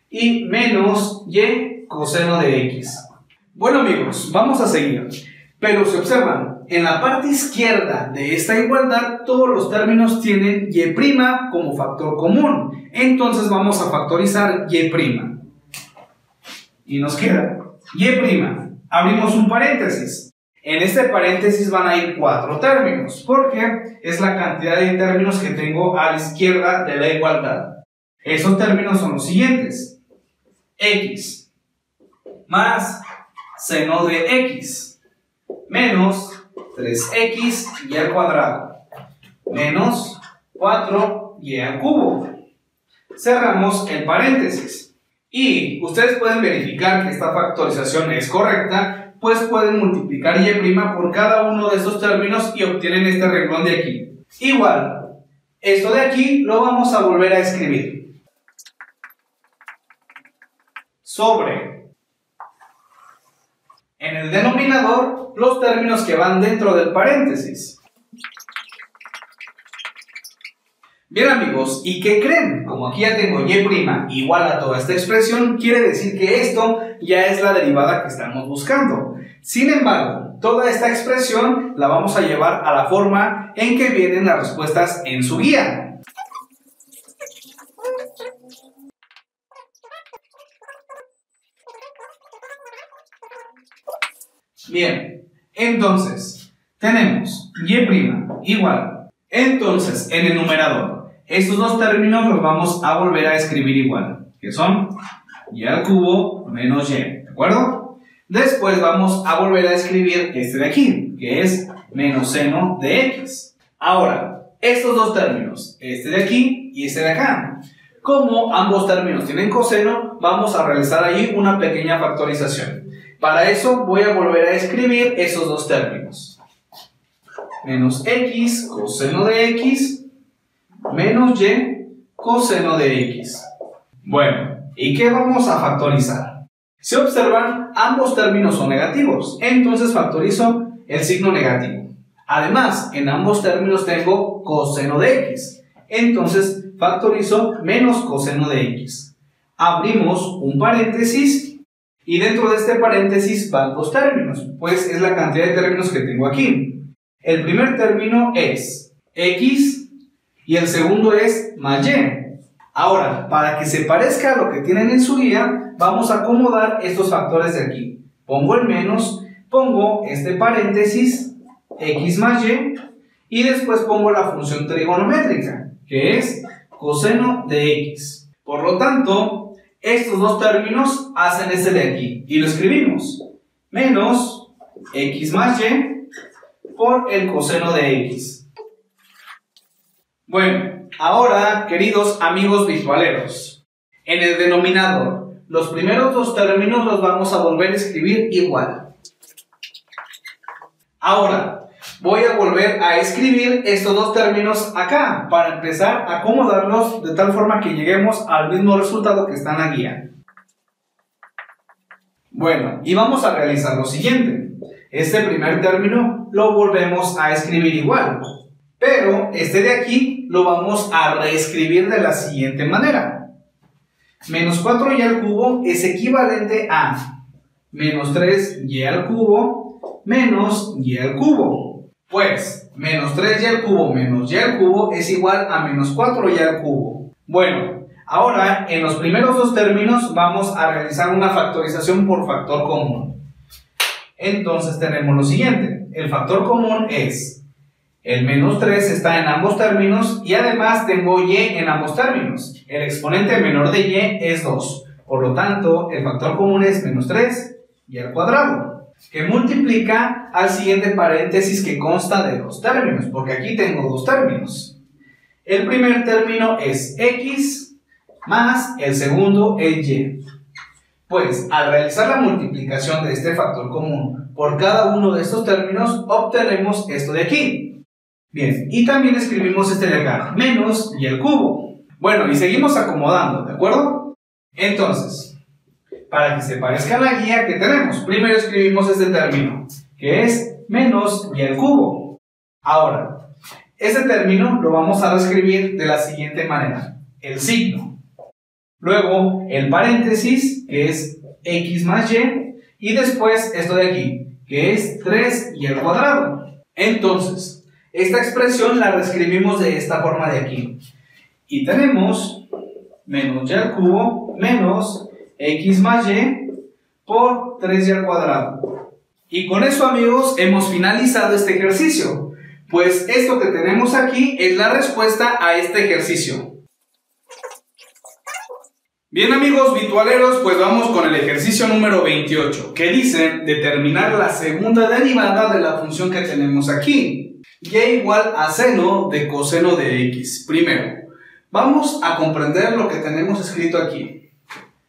y menos y coseno de x. Bueno, amigos, vamos a seguir. Pero si observan, en la parte izquierda de esta igualdad todos los términos tienen y' como factor común. Entonces vamos a factorizar y'. Y nos queda y'. Abrimos un paréntesis. En este paréntesis van a ir 4 términos, porque es la cantidad de términos que tengo a la izquierda de la igualdad. Esos términos son los siguientes. X más seno de x menos 3x al cuadrado menos 4y al cubo. Cerramos el paréntesis. Y ustedes pueden verificar que esta factorización es correcta, pues pueden multiplicar y' por cada uno de estos términos y obtienen este renglón de aquí. Igual, esto de aquí lo vamos a volver a escribir. Sobre. En el denominador, los términos que van dentro del paréntesis. Bien amigos, ¿y qué creen? Como aquí ya tengo y' igual a toda esta expresión, quiere decir que esto ya es la derivada que estamos buscando. Sin embargo, toda esta expresión la vamos a llevar a la forma en que vienen las respuestas en su guía. Bien, entonces, tenemos y' igual. Entonces, en el numerador, estos dos términos los vamos a volver a escribir igual, que son y al cubo menos y, ¿de acuerdo? Después vamos a volver a escribir este de aquí, que es menos seno de x. Ahora, estos dos términos, este de aquí y este de acá, como ambos términos tienen coseno, vamos a realizar ahí una pequeña factorización. Para eso voy a volver a escribir esos dos términos. Menos x coseno de x menos y coseno de x. Bueno, ¿y qué vamos a factorizar? Si observan, ambos términos son negativos, entonces factorizo el signo negativo. Además, en ambos términos tengo coseno de x, entonces factorizo menos coseno de x. Abrimos un paréntesis y dentro de este paréntesis van dos términos, pues es la cantidad de términos que tengo aquí. El primer término es x y el segundo es más y. Ahora, para que se parezca a lo que tienen en su guía, vamos a acomodar estos factores de aquí. Pongo el menos, pongo este paréntesis, x más y después pongo la función trigonométrica, que es coseno de x. Por lo tanto, estos dos términos hacen este de aquí, y lo escribimos. Menos x más y por el coseno de x. Bueno, ahora, queridos amigos visualeros, en el denominador, los primeros dos términos los vamos a volver a escribir igual. Ahora, voy a volver a escribir estos dos términos acá, para empezar a acomodarlos de tal forma que lleguemos al mismo resultado que está en la guía. Bueno, y vamos a realizar lo siguiente. Este primer término lo volvemos a escribir igual, pero este de aquí lo vamos a reescribir de la siguiente manera. Menos 4y al cubo es equivalente a menos 3y al cubo menos y al cubo. Pues, menos 3y al cubo menos y al cubo es igual a menos 4y al cubo. Bueno, ahora en los primeros dos términos vamos a realizar una factorización por factor común. Entonces tenemos lo siguiente, el factor común es el menos 3 está en ambos términos y además tengo y en ambos términos. El exponente menor de y es 2, por lo tanto el factor común es menos 3 y al cuadrado, que multiplica al siguiente paréntesis que consta de dos términos, porque aquí tengo dos términos. El primer término es x más el segundo es y. Pues, al realizar la multiplicación de este factor común por cada uno de estos términos, obtenemos esto de aquí. Bien, y también escribimos este de acá, menos y al cubo. Bueno, y seguimos acomodando, ¿de acuerdo? Entonces, para que se parezca a la guía que tenemos, primero escribimos este término, que es menos y al cubo. Ahora, este término lo vamos a reescribir de la siguiente manera, el signo. Luego el paréntesis, que es x más y después esto de aquí, que es 3y al cuadrado. Entonces, esta expresión la reescribimos de esta forma de aquí. Y tenemos menos y al cubo menos x más y por 3y al cuadrado. Y con eso, amigos, hemos finalizado este ejercicio. Pues esto que tenemos aquí es la respuesta a este ejercicio. Bien amigos virtualeros, pues vamos con el ejercicio número 28, que dice determinar la segunda derivada de la función que tenemos aquí, y igual a seno de coseno de x. Primero, vamos a comprender lo que tenemos escrito aquí.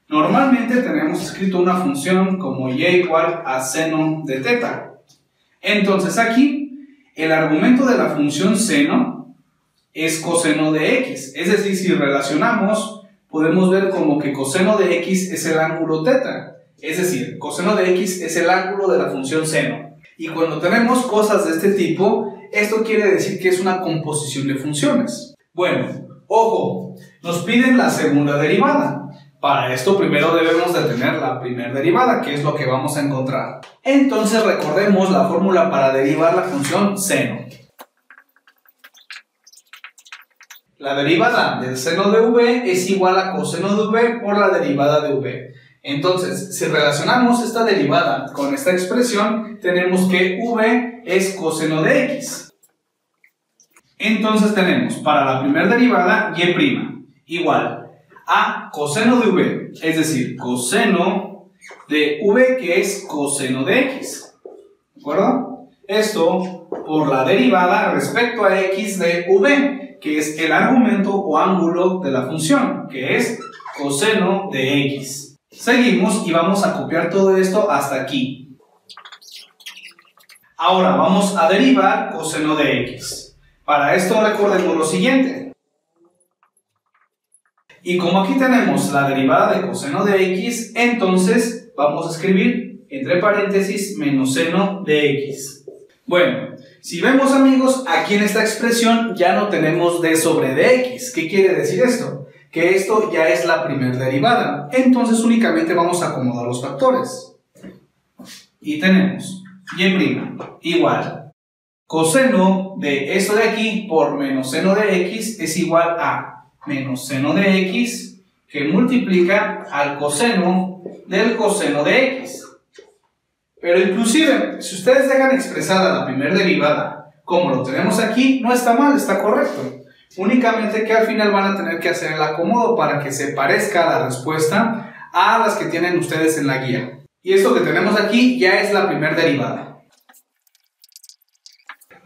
Normalmente tenemos escrito una función como y igual a seno de teta. Entonces aquí, el argumento de la función seno es coseno de x, es decir, si relacionamos, podemos ver como que coseno de x es el ángulo teta, es decir, coseno de x es el ángulo de la función seno. Y cuando tenemos cosas de este tipo, esto quiere decir que es una composición de funciones. Bueno, ojo, nos piden la segunda derivada. Para esto primero debemos de tener la primera derivada, que es lo que vamos a encontrar. Entonces recordemos la fórmula para derivar la función seno. La derivada del seno de v es igual a coseno de v por la derivada de v. Entonces, si relacionamos esta derivada con esta expresión, tenemos que v es coseno de x. Entonces tenemos para la primera derivada y' igual a coseno de v, es decir, coseno de v que es coseno de x. ¿De acuerdo? Esto por la derivada respecto a x de v, que es el argumento o ángulo de la función, que es coseno de x. Seguimos y vamos a copiar todo esto hasta aquí. Ahora vamos a derivar coseno de x. Para esto recordemos lo siguiente. Y como aquí tenemos la derivada de coseno de x, entonces vamos a escribir entre paréntesis menos seno de x. Bueno, si vemos amigos, aquí en esta expresión ya no tenemos d sobre dx. ¿Qué quiere decir esto? Que esto ya es la primera derivada. Entonces únicamente vamos a acomodar los factores. Y tenemos y' igual coseno de esto de aquí por menos seno de x es igual a menos seno de x que multiplica al coseno del coseno de x. Pero inclusive, si ustedes dejan expresada la primera derivada como lo tenemos aquí, no está mal, está correcto. Únicamente que al final van a tener que hacer el acomodo para que se parezca la respuesta a las que tienen ustedes en la guía. Y esto que tenemos aquí ya es la primera derivada.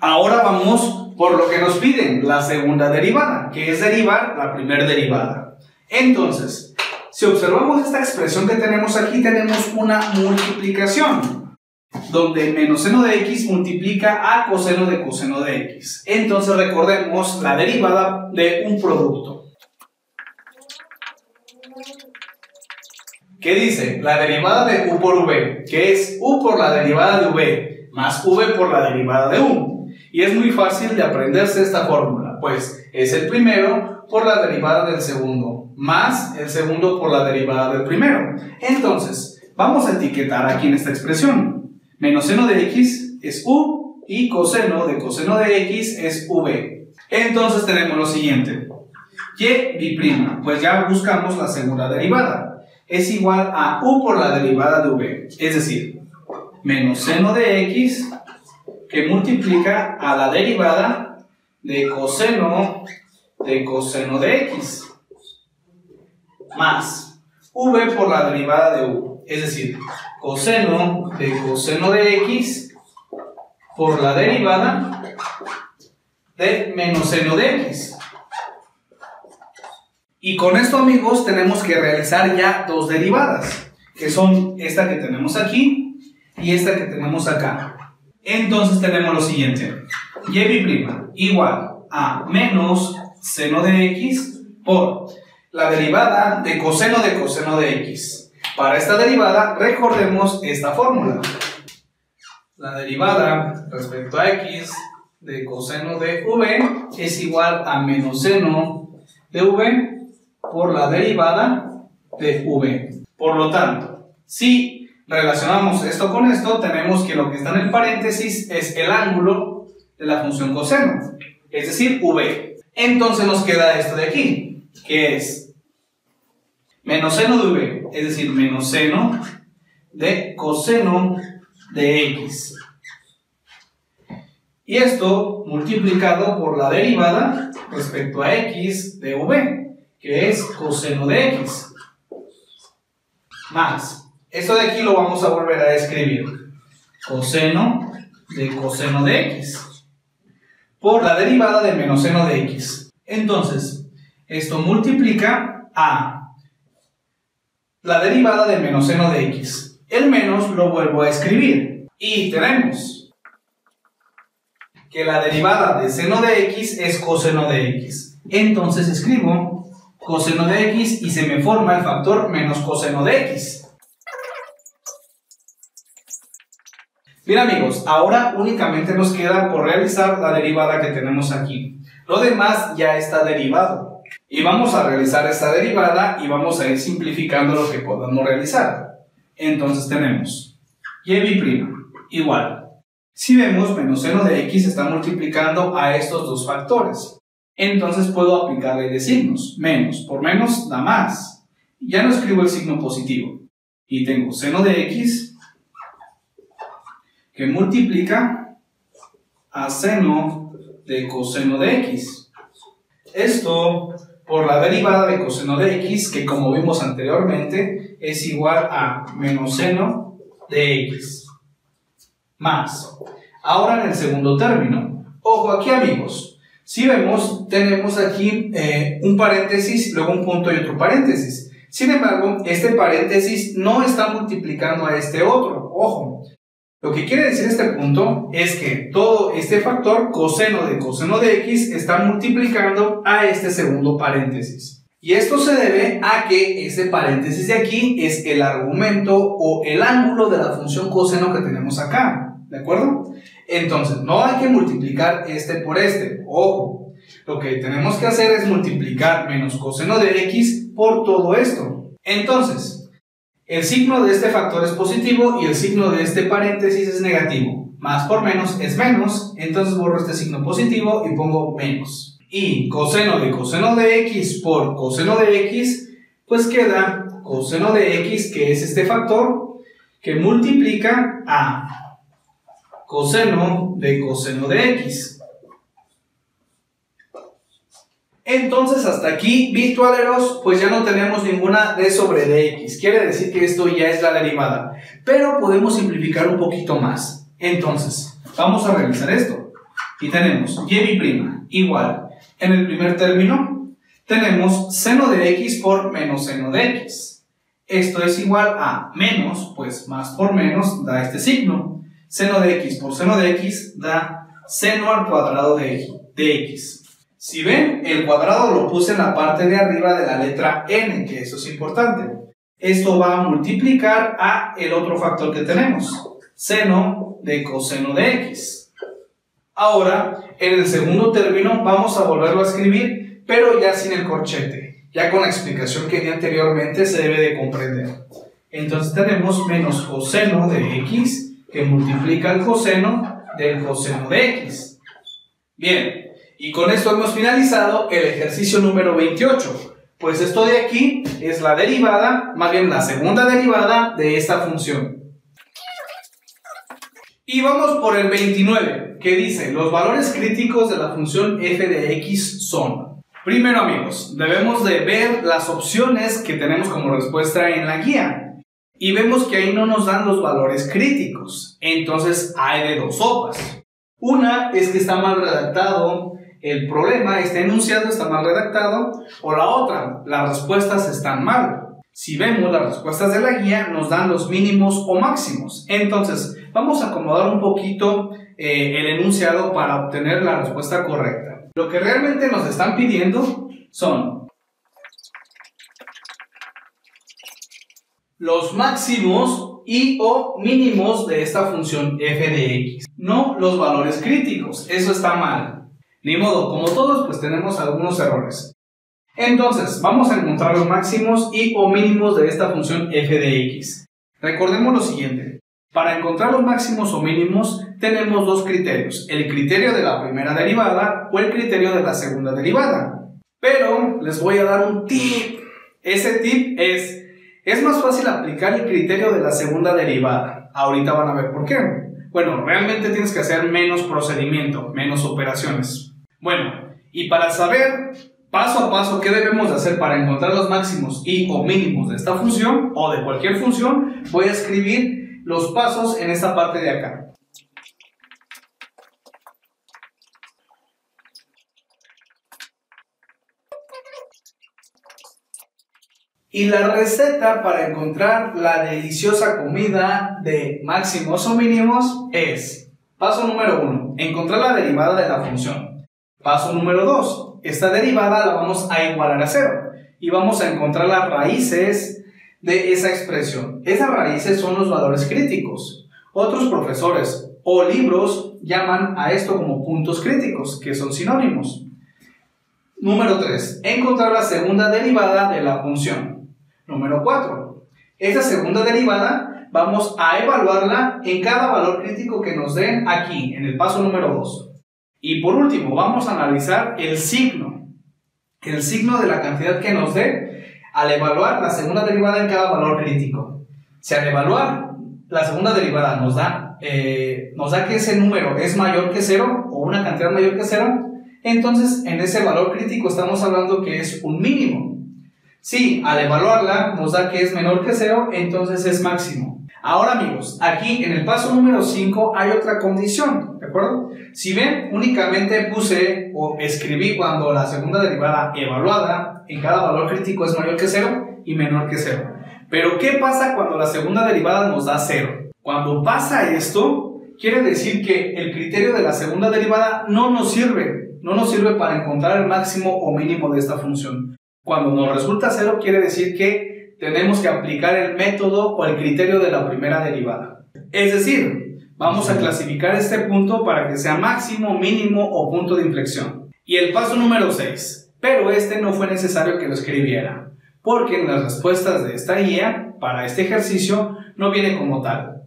Ahora vamos por lo que nos piden, la segunda derivada, que es derivar la primera derivada. Entonces, si observamos esta expresión que tenemos aquí, tenemos una multiplicación, donde menos seno de x multiplica a coseno de x. Entonces recordemos la derivada de un producto. ¿Qué dice? La derivada de u por v, que es u por la derivada de v, más v por la derivada de u. Y es muy fácil de aprenderse esta fórmula, pues es el primero por la derivada del segundo, más el segundo por la derivada del primero. Entonces, vamos a etiquetar aquí en esta expresión. Menos seno de x es u y coseno de x es v. Entonces tenemos lo siguiente. y', pues ya buscamos la segunda derivada. Es igual a u por la derivada de v. Es decir, menos seno de x que multiplica a la derivada de coseno de x. Más v por la derivada de u. Es decir, coseno de x por la derivada de menos seno de x. Y con esto amigos tenemos que realizar ya dos derivadas, que son esta que tenemos aquí y esta que tenemos acá. Entonces tenemos lo siguiente, y' igual a menos seno de x por la derivada de coseno de x. Para esta derivada recordemos esta fórmula. La derivada respecto a x de coseno de v es igual a menos seno de v por la derivada de v. Por lo tanto, si relacionamos esto con esto, tenemos que lo que está en el paréntesis es el ángulo de la función coseno, es decir, v. Entonces nos queda esto de aquí, que es menos seno de v, es decir, menos seno de coseno de x. Y esto multiplicado por la derivada respecto a x de v, que es coseno de x. más. Esto de aquí lo vamos a volver a escribir. Coseno de x por la derivada de menos seno de x. Entonces, esto multiplica a la derivada de menos seno de x. El menos lo vuelvo a escribir. Y tenemos que la derivada de seno de x es coseno de x. Entonces escribo coseno de x y se me forma el factor menos coseno de x. Bien amigos, ahora únicamente nos queda por realizar la derivada que tenemos aquí. Lo demás ya está derivado. Y vamos a realizar esta derivada y vamos a ir simplificando lo que podamos realizar. Entonces tenemos y' igual. Si vemos, menos seno de x está multiplicando a estos dos factores. Entonces puedo aplicarle de signos. Menos por menos da más. Ya no escribo el signo positivo. Y tengo seno de x que multiplica a seno de coseno de x. Esto por la derivada de coseno de x, que como vimos anteriormente, es igual a menos seno de x. Más. Ahora en el segundo término. Ojo aquí amigos. Si vemos, tenemos aquí un paréntesis, luego un punto y otro paréntesis. Sin embargo, este paréntesis no está multiplicando a este otro. Ojo. Lo que quiere decir este punto es que todo este factor coseno de x está multiplicando a este segundo paréntesis. Y esto se debe a que este paréntesis de aquí es el argumento o el ángulo de la función coseno que tenemos acá. ¿De acuerdo? Entonces, no hay que multiplicar este por este. Ojo, lo que tenemos que hacer es multiplicar menos coseno de x por todo esto. Entonces, el signo de este factor es positivo y el signo de este paréntesis es negativo. Más por menos es menos, entonces borro este signo positivo y pongo menos. Y coseno de x por coseno de x, pues queda coseno de x, que es este factor, que multiplica a coseno de x. Entonces hasta aquí, virtualeros, pues ya no tenemos ninguna d sobre dx. Quiere decir que esto ya es la derivada. Pero podemos simplificar un poquito más. Entonces, vamos a realizar esto. Y tenemos y' igual. En el primer término, tenemos seno de x por menos seno de x. Esto es igual a menos, pues más por menos da este signo. Seno de x por seno de x da seno al cuadrado de x. Si ven, el cuadrado lo puse en la parte de arriba de la letra n, que eso es importante. Esto va a multiplicar a el otro factor que tenemos, seno de coseno de x. Ahora, en el segundo término vamos a volverlo a escribir, pero ya sin el corchete. Ya con la explicación que di anteriormente se debe de comprender. Entonces tenemos menos coseno de x, que multiplica el coseno del coseno de x. Bien. Y con esto hemos finalizado el ejercicio número 28, pues esto de aquí es la derivada, más bien la segunda derivada de esta función. Y vamos por el 29, que dice, los valores críticos de la función f de x son. Primero amigos, debemos de ver las opciones que tenemos como respuesta en la guía. Y vemos que ahí no nos dan los valores críticos, entonces hay de dos sopas. Una es que está mal redactado el problema, este enunciado está mal redactado, o la otra, las respuestas están mal. Si vemos las respuestas de la guía, nos dan los mínimos o máximos. Entonces, vamos a acomodar un poquito el enunciado para obtener la respuesta correcta. Lo que realmente nos están pidiendo son los máximos y o mínimos de esta función f de x, no los valores críticos. Eso está mal. Ni modo, como todos, pues tenemos algunos errores. Entonces, vamos a encontrar los máximos y o mínimos de esta función f de x. Recordemos lo siguiente. Para encontrar los máximos o mínimos, tenemos dos criterios. El criterio de la primera derivada o el criterio de la segunda derivada. Pero les voy a dar un tip. Ese tip es más fácil aplicar el criterio de la segunda derivada. Ahorita van a ver por qué. Bueno, realmente tienes que hacer menos procedimiento, menos operaciones. Bueno, y para saber Paso a paso, ¿qué debemos de hacer para encontrar los máximos y o mínimos de esta función o de cualquier función? Voy a escribir los pasos en esta parte de acá. Y la receta para encontrar la deliciosa comida de máximos o mínimos es: paso número 1, encontrar la derivada de la función. Paso número 2, esta derivada la vamos a igualar a 0 y vamos a encontrar las raíces de esa expresión. Esas raíces son los valores críticos. Otros profesores o libros llaman a esto como puntos críticos, que son sinónimos. Número 3, encontrar la segunda derivada de la función. Número 4, esta segunda derivada vamos a evaluarla en cada valor crítico que nos den aquí, en el paso número 2. Y por último, vamos a analizar el signo de la cantidad que nos dé al evaluar la segunda derivada en cada valor crítico. Si al evaluar la segunda derivada nos da que ese número es mayor que 0 o una cantidad mayor que 0, entonces en ese valor crítico estamos hablando que es un mínimo. Si al evaluarla nos da que es menor que 0, entonces es máximo. Ahora amigos, aquí en el paso número 5 hay otra condición, ¿de acuerdo? Si ven, únicamente puse o escribí cuando la segunda derivada evaluada en cada valor crítico es mayor que 0 y menor que 0. Pero ¿qué pasa cuando la segunda derivada nos da 0? Cuando pasa esto, quiere decir que el criterio de la segunda derivada no nos sirve para encontrar el máximo o mínimo de esta función. Cuando nos resulta 0 quiere decir que tenemos que aplicar el método o el criterio de la primera derivada. Es decir, vamos a clasificar este punto para que sea máximo, mínimo o punto de inflexión. Y el paso número 6, pero este no fue necesario que lo escribiera, porque en las respuestas de esta guía para este ejercicio no viene como tal.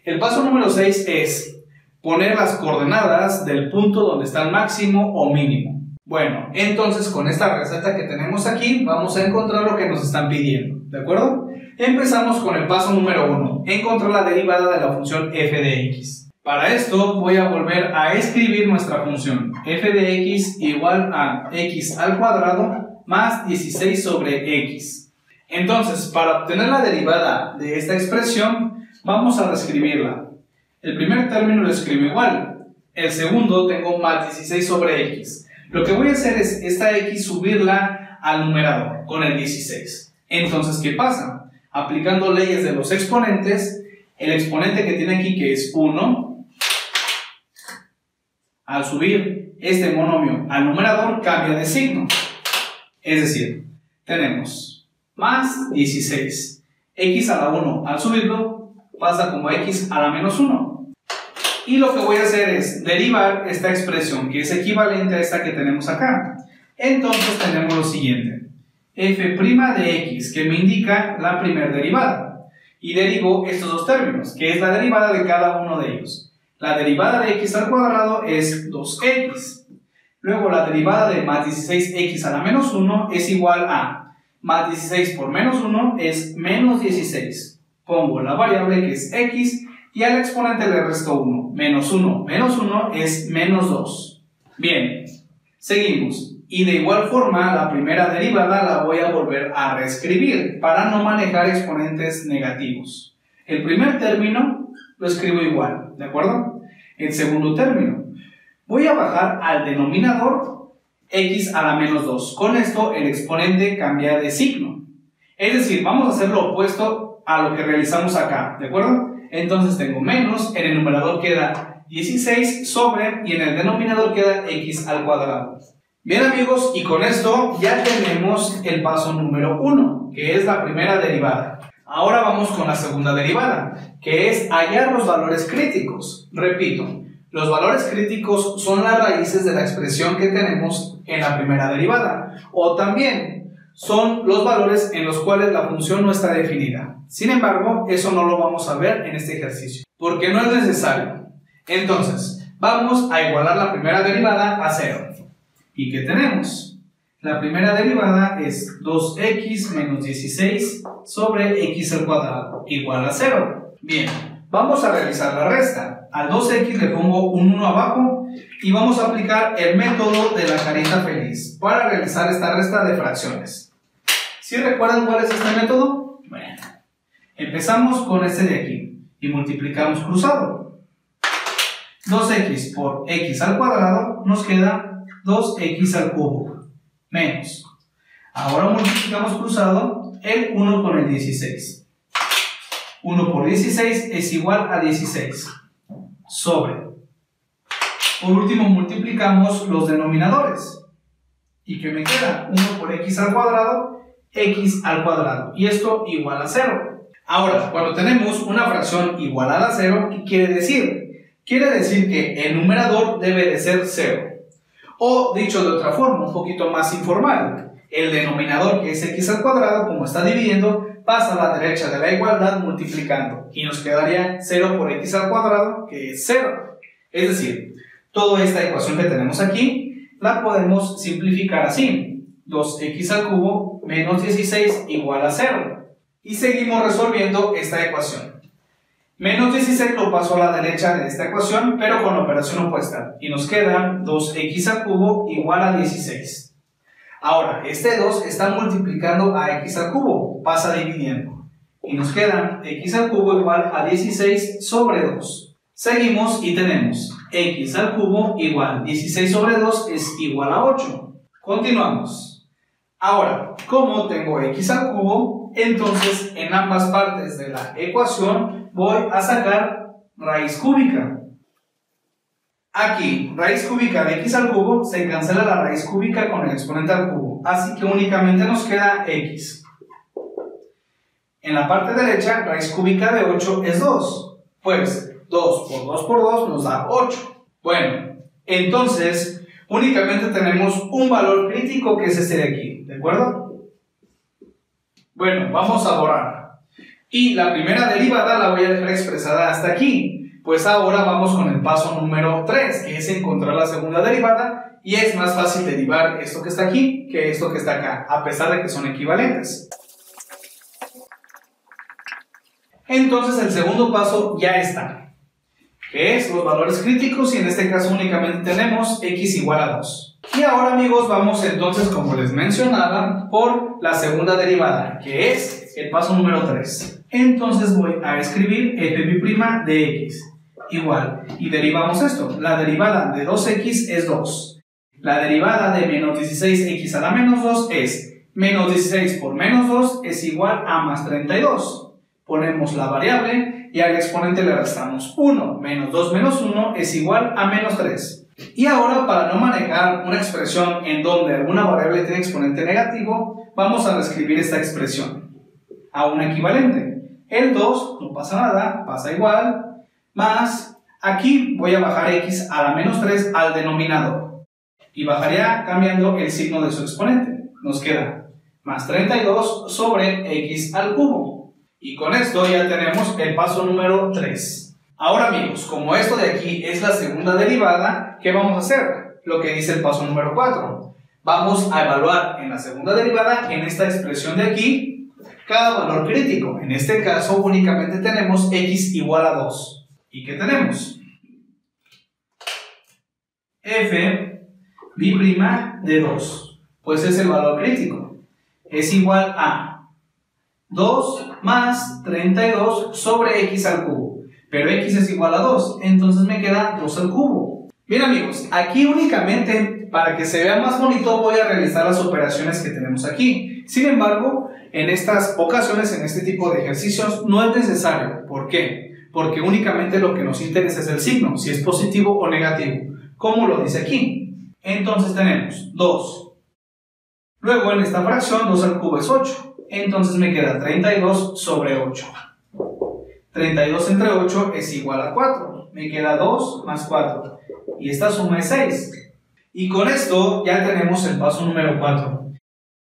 El paso número 6 es poner las coordenadas del punto donde está el máximo o mínimo. Bueno, entonces con esta receta que tenemos aquí vamos a encontrar lo que nos están pidiendo, ¿de acuerdo? Empezamos con el paso número 1, encontrar la derivada de la función f de x. Para esto voy a volver a escribir nuestra función f de x igual a x al cuadrado más 16 sobre x. Entonces, para obtener la derivada de esta expresión, vamos a reescribirla. El primer término lo escribo igual, el segundo tengo más 16 sobre x. Lo que voy a hacer es esta x subirla al numerador con el 16. Entonces, ¿qué pasa? Aplicando leyes de los exponentes, el exponente que tiene aquí, que es 1, al subir este monomio al numerador, cambia de signo. Es decir, tenemos más 16. X a la 1 al subirlo pasa como x a la menos 1. Y lo que voy a hacer es derivar esta expresión que es equivalente a esta que tenemos acá. Entonces tenemos lo siguiente: f' de x, que me indica la primera derivada. Y derivo estos dos términos, que es la derivada de cada uno de ellos. La derivada de x al cuadrado es 2x. Luego la derivada de más 16x a la menos 1 es igual a más 16 por menos 1 es menos 16. Pongo la variable que es x y al exponente le resto 1. Menos 1 es menos 2. Bien, seguimos. Y de igual forma, la primera derivada la voy a volver a reescribir para no manejar exponentes negativos. El primer término lo escribo igual, ¿de acuerdo? El segundo término. Voy a bajar al denominador x a la menos 2. Con esto el exponente cambia de signo. Es decir, vamos a hacer lo opuesto a lo que realizamos acá, ¿de acuerdo? Entonces tengo menos, en el numerador queda 16 sobre y en el denominador queda x al cuadrado. Bien amigos, y con esto ya tenemos el paso número 1, que es la primera derivada. Ahora vamos con la segunda derivada, que es hallar los valores críticos. Repito, los valores críticos son las raíces de la expresión que tenemos en la primera derivada, o también son los valores en los cuales la función no está definida. Sin embargo, eso no lo vamos a ver en este ejercicio, porque no es necesario. Entonces, vamos a igualar la primera derivada a 0. ¿Y qué tenemos? La primera derivada es 2x menos 16 sobre x al cuadrado igual a 0. Bien, vamos a realizar la resta. Al 2x le pongo un 1 abajo y vamos a aplicar el método de la carita feliz para realizar esta resta de fracciones. ¿Sí recuerdan cuál es este método? Bueno, empezamos con este de aquí y multiplicamos cruzado. 2x por x al cuadrado nos queda 2x al cubo menos. Ahora multiplicamos cruzado el 1 con el 16. 1 por 16 es igual a 16 sobre. Por último multiplicamos los denominadores. ¿Y qué me queda? 1 por x al cuadrado y esto igual a 0. Ahora, cuando tenemos una fracción igual a la 0, ¿qué quiere decir? Quiere decir que el numerador debe de ser 0. O dicho de otra forma, un poquito más informal, el denominador, que es x al cuadrado, como está dividiendo, pasa a la derecha de la igualdad multiplicando y nos quedaría 0 por x al cuadrado, que es 0. Es decir, toda esta ecuación que tenemos aquí la podemos simplificar así: 2x al cubo menos 16 igual a 0. Y seguimos resolviendo esta ecuación. Menos 16 lo paso a la derecha de esta ecuación, pero con la operación opuesta. Y nos queda 2x al cubo igual a 16. Ahora, este 2 está multiplicando a x al cubo, pasa dividiendo. Y nos queda x al cubo igual a 16 sobre 2. Seguimos y tenemos x al cubo igual 16 sobre 2 es igual a 8. Continuamos. Ahora, como tengo x al cubo, entonces en ambas partes de la ecuación voy a sacar raíz cúbica. Aquí, raíz cúbica de x al cubo, se cancela la raíz cúbica con el exponente al cubo, así que únicamente nos queda x. En la parte derecha, raíz cúbica de 8 es 2, pues 2 por 2 por 2 nos da 8. Bueno, entonces únicamente tenemos un valor crítico que es este de aquí, ¿de acuerdo? Bueno, vamos a borrar. Y la primera derivada la voy a dejar expresada hasta aquí. Pues ahora vamos con el paso número 3, que es encontrar la segunda derivada, y es más fácil derivar esto que está aquí que esto que está acá, a pesar de que son equivalentes. Entonces el segundo paso ya está, que es los valores críticos, y en este caso únicamente tenemos x igual a 2. Y ahora, amigos, vamos entonces, como les mencionaba, por la segunda derivada, que es el paso número 3. Entonces voy a escribir f' de x igual, y derivamos esto. La derivada de 2x es 2. La derivada de menos 16x a la menos 2 es menos 16 por menos 2 es igual a más 32. Ponemos la variable y al exponente le restamos 1. Menos 2 menos 1 es igual a menos 3. Y ahora, para no manejar una expresión en donde alguna variable tiene exponente negativo, vamos a reescribir esta expresión a un equivalente. El 2 no pasa nada, pasa igual, más, aquí voy a bajar x a la menos 3 al denominador y bajaría cambiando el signo de su exponente. Nos queda más 32 sobre x al cubo. Y con esto ya tenemos el paso número 3. Ahora, amigos, como esto de aquí es la segunda derivada, ¿qué vamos a hacer? Lo que dice el paso número 4. Vamos a evaluar en la segunda derivada, en esta expresión de aquí, cada valor crítico. En este caso únicamente tenemos x igual a 2. ¿Y qué tenemos? f' de 2, pues es el valor crítico. Es igual a 2 más 32 sobre x al cubo. Pero x es igual a 2, entonces me queda 2 al cubo. Bien, amigos, aquí únicamente, para que se vea más bonito, voy a realizar las operaciones que tenemos aquí. Sin embargo, en estas ocasiones, en este tipo de ejercicios, no es necesario. ¿Por qué? Porque únicamente lo que nos interesa es el signo, si es positivo o negativo, como lo dice aquí. Entonces tenemos 2. Luego en esta fracción 2 al cubo es 8. Entonces me queda 32 sobre 8. 32 entre 8 es igual a 4. Me queda 2 más 4. Y esta suma es 6. Y con esto ya tenemos el paso número 4.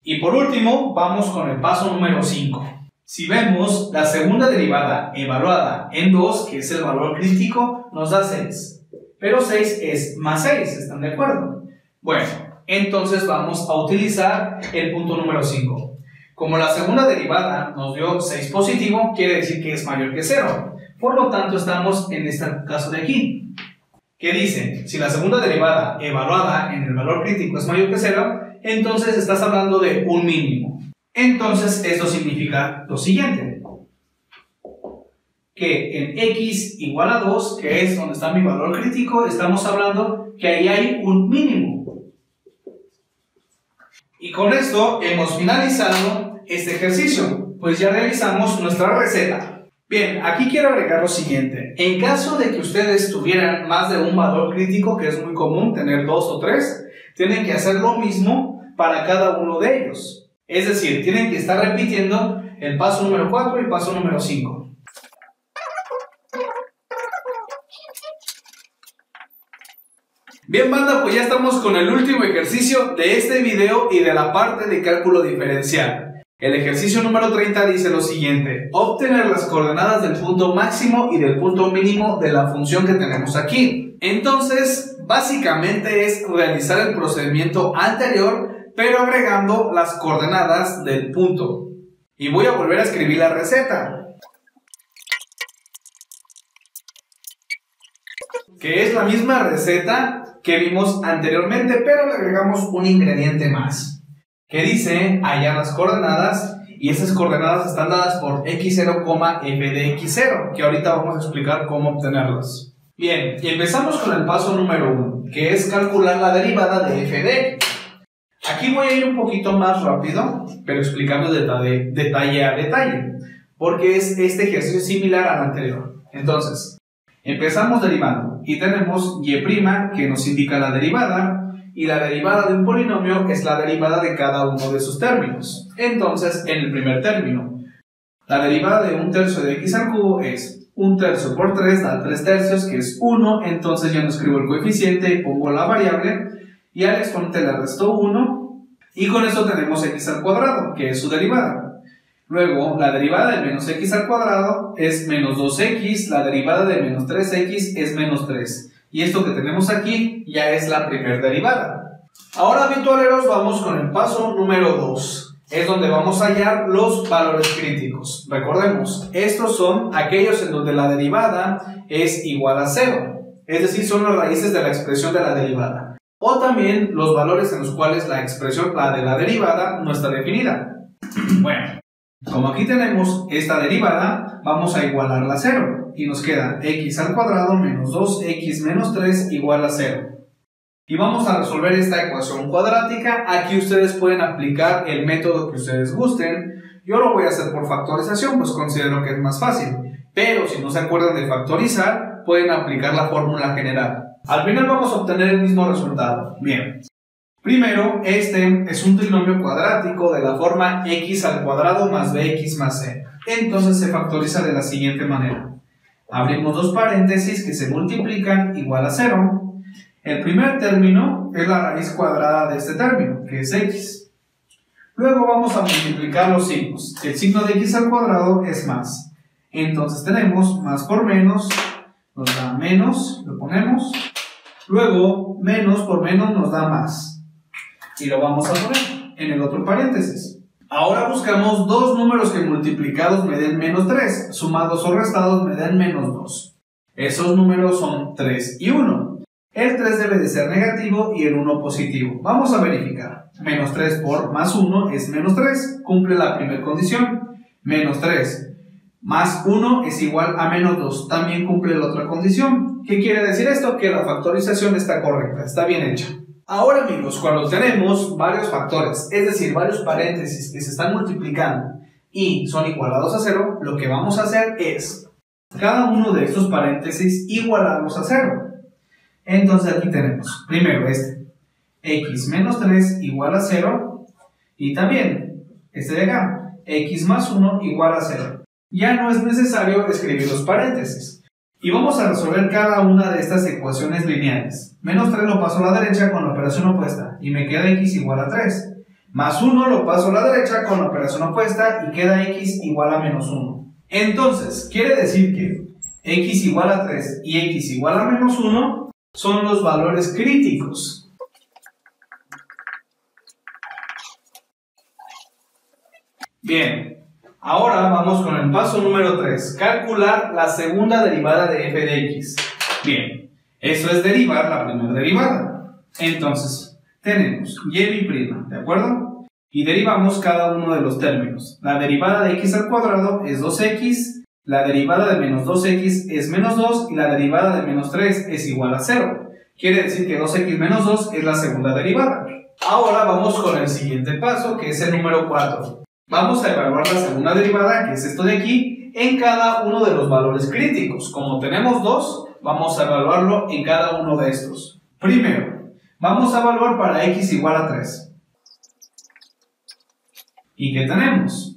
Y por último, vamos con el paso número 5. Si vemos, la segunda derivada evaluada en 2, que es el valor crítico, nos da 6. Pero 6 es más 6, ¿están de acuerdo? Bueno, entonces vamos a utilizar el punto número 5. Como la segunda derivada nos dio 6 positivo, quiere decir que es mayor que 0. Por lo tanto, estamos en este caso de aquí. que dice, si la segunda derivada evaluada en el valor crítico es mayor que 0, entonces estás hablando de un mínimo. Entonces esto significa lo siguiente, que en x igual a 2, que es donde está mi valor crítico, estamos hablando que ahí hay un mínimo. Y con esto hemos finalizado este ejercicio, pues ya realizamos nuestra receta. Bien, aquí quiero agregar lo siguiente. En caso de que ustedes tuvieran más de un valor crítico, que es muy común tener 2 o 3, tienen que hacer lo mismo para cada uno de ellos. Es decir, tienen que estar repitiendo el paso número 4 y el paso número 5. Bien, banda, pues ya estamos con el último ejercicio de este video y de la parte de cálculo diferencial. El ejercicio número 30 dice lo siguiente: obtener las coordenadas del punto máximo y del punto mínimo de la función que tenemos aquí. Entonces, básicamente es realizar el procedimiento anterior, pero agregando las coordenadas del punto. Y voy a volver a escribir la receta, que es la misma receta que vimos anteriormente, pero le agregamos un ingrediente más, que dice hallar las coordenadas, y esas coordenadas están dadas por x0, f de x0, que ahorita vamos a explicar cómo obtenerlas. Bien, y empezamos con el paso número 1, que es calcular la derivada de f de x. Aquí voy a ir un poquito más rápido, pero explicando detalle a detalle, porque este ejercicio es similar al anterior. Entonces, empezamos derivando y tenemos y' que nos indica la derivada, y la derivada de un polinomio es la derivada de cada uno de sus términos. Entonces, en el primer término, la derivada de 1/3 de x al cubo es 1/3 por 3 da 3/3, que es 1, entonces ya no escribo el coeficiente y pongo la variable, y al exponente le resto 1, y con eso tenemos x al cuadrado, que es su derivada. Luego, la derivada de menos x al cuadrado es menos 2x, la derivada de menos 3x es menos 3. Y esto que tenemos aquí ya es la primera derivada. Ahora, virtualeros, vamos con el paso número 2. Es donde vamos a hallar los valores críticos. Recordemos, estos son aquellos en donde la derivada es igual a 0. Es decir, son las raíces de la expresión de la derivada. O también los valores en los cuales la expresión de la derivada no está definida. Bueno, como aquí tenemos esta derivada, vamos a igualarla a 0. Y nos queda x al cuadrado menos 2x menos 3 igual a 0. Y vamos a resolver esta ecuación cuadrática. Aquí ustedes pueden aplicar el método que ustedes gusten. Yo lo voy a hacer por factorización, pues considero que es más fácil. Pero si no se acuerdan de factorizar, pueden aplicar la fórmula general. Al final vamos a obtener el mismo resultado. Bien. Primero, este es un trinomio cuadrático de la forma x al cuadrado más bx más c. Entonces se factoriza de la siguiente manera. Abrimos dos paréntesis que se multiplican igual a 0. El primer término es la raíz cuadrada de este término, que es x. Luego vamos a multiplicar los signos. El signo de x al cuadrado es más. Entonces tenemos más por menos, nos da menos, lo ponemos. Luego, menos por menos nos da más. Y lo vamos a poner en el otro paréntesis. Ahora buscamos dos números que multiplicados me den menos 3, sumados o restados me den menos 2. Esos números son 3 y 1. El 3 debe de ser negativo y el 1 positivo. Vamos a verificar. Menos 3 por más 1 es menos 3, cumple la primera condición. Menos 3 más 1 es igual a menos 2, también cumple la otra condición. ¿Qué quiere decir esto? Que la factorización está correcta, está bien hecha. Ahora, amigos, cuando tenemos varios factores, es decir, varios paréntesis que se están multiplicando y son igualados a 0, lo que vamos a hacer es cada uno de estos paréntesis igualarlos a 0. Entonces aquí tenemos, primero x menos 3 igual a 0, y también este de acá, x más 1 igual a 0. Ya no es necesario escribir los paréntesis. Y vamos a resolver cada una de estas ecuaciones lineales. Menos 3 lo paso a la derecha con la operación opuesta y me queda x igual a 3. Más 1 lo paso a la derecha con la operación opuesta y queda x igual a menos 1. Entonces, quiere decir que x igual a 3 y x igual a menos 1 son los valores críticos. Bien. Ahora vamos con el paso número 3, calcular la segunda derivada de f de x. Bien, Eso es derivar la primera derivada. Entonces, tenemos y', ¿de acuerdo? Y derivamos cada uno de los términos. La derivada de x al cuadrado es 2x, la derivada de menos 2x es menos 2 y la derivada de menos 3 es igual a 0. Quiere decir que 2x menos 2 es la segunda derivada. Ahora vamos con el siguiente paso, que es el número 4. Vamos a evaluar la segunda derivada, que es esto de aquí, en cada uno de los valores críticos. Como tenemos 2, vamos a evaluarlo en cada uno de estos. Primero, vamos a evaluar para x igual a 3. ¿Y qué tenemos?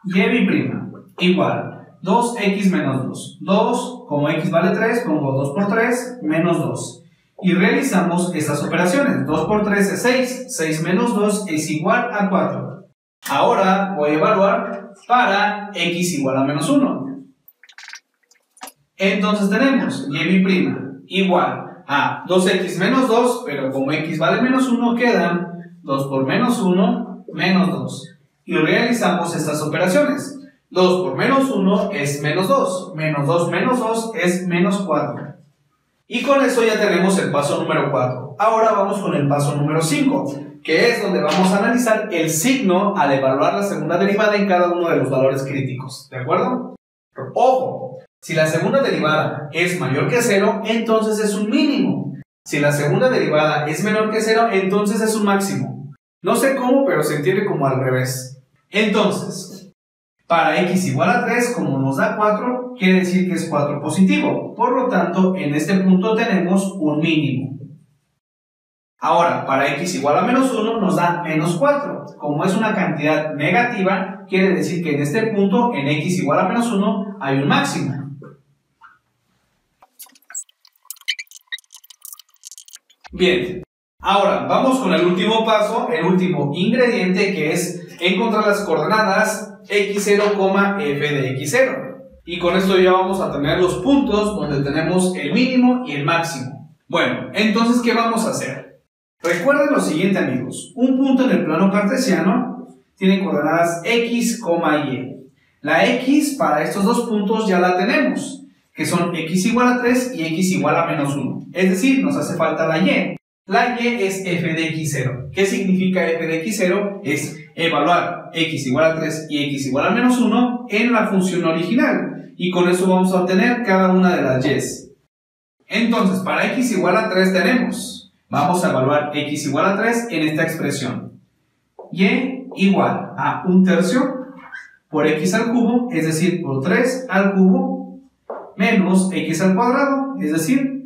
y' igual 2x menos 2. 2, como x vale 3, pongo 2 por 3 menos 2. Y realizamos estas operaciones. 2 por 3 es 6. 6 menos 2 es igual a 4. Ahora voy a evaluar para x igual a menos 1. Entonces tenemos y' igual a 2x menos 2, pero como x vale menos 1, quedan 2 por menos 1, menos 2. Y realizamos estas operaciones. 2 por menos 1 es menos 2. Menos 2 menos 2 es menos 4. Y con eso ya tenemos el paso número 4. Ahora vamos con el paso número 5, que es donde vamos a analizar el signo al evaluar la segunda derivada en cada uno de los valores críticos. ¿De acuerdo? ¡Ojo! Si la segunda derivada es mayor que 0, entonces es un mínimo. Si la segunda derivada es menor que 0, entonces es un máximo. No sé cómo, pero se entiende como al revés. Entonces, para x igual a 3, como nos da 4, quiere decir que es 4 positivo. Por lo tanto, en este punto tenemos un mínimo. Ahora, para x igual a menos 1 nos da menos 4. Como es una cantidad negativa, quiere decir que en este punto, en x igual a menos 1, hay un máximo. Bien, ahora vamos con el último paso, el último ingrediente, que es encontrar las coordenadas x0, f de x0. Y con esto ya vamos a tener los puntos donde tenemos el mínimo y el máximo. Bueno, entonces, ¿qué vamos a hacer? Recuerden lo siguiente, amigos. Un punto en el plano cartesiano tiene coordenadas x, y. La x para estos dos puntos ya la tenemos, que son x igual a 3 y x igual a menos 1. Es decir, nos hace falta la y. La y es f de x0. ¿Qué significa f de x0? Es evaluar x igual a 3 y x igual a menos 1 en la función original. Y con eso vamos a obtener cada una de las y's. Entonces, para x igual a 3 tenemos, vamos a evaluar x igual a 3 en esta expresión. Y igual a 1/3 por x al cubo, es decir, por 3 al cubo, menos x al cuadrado, es decir,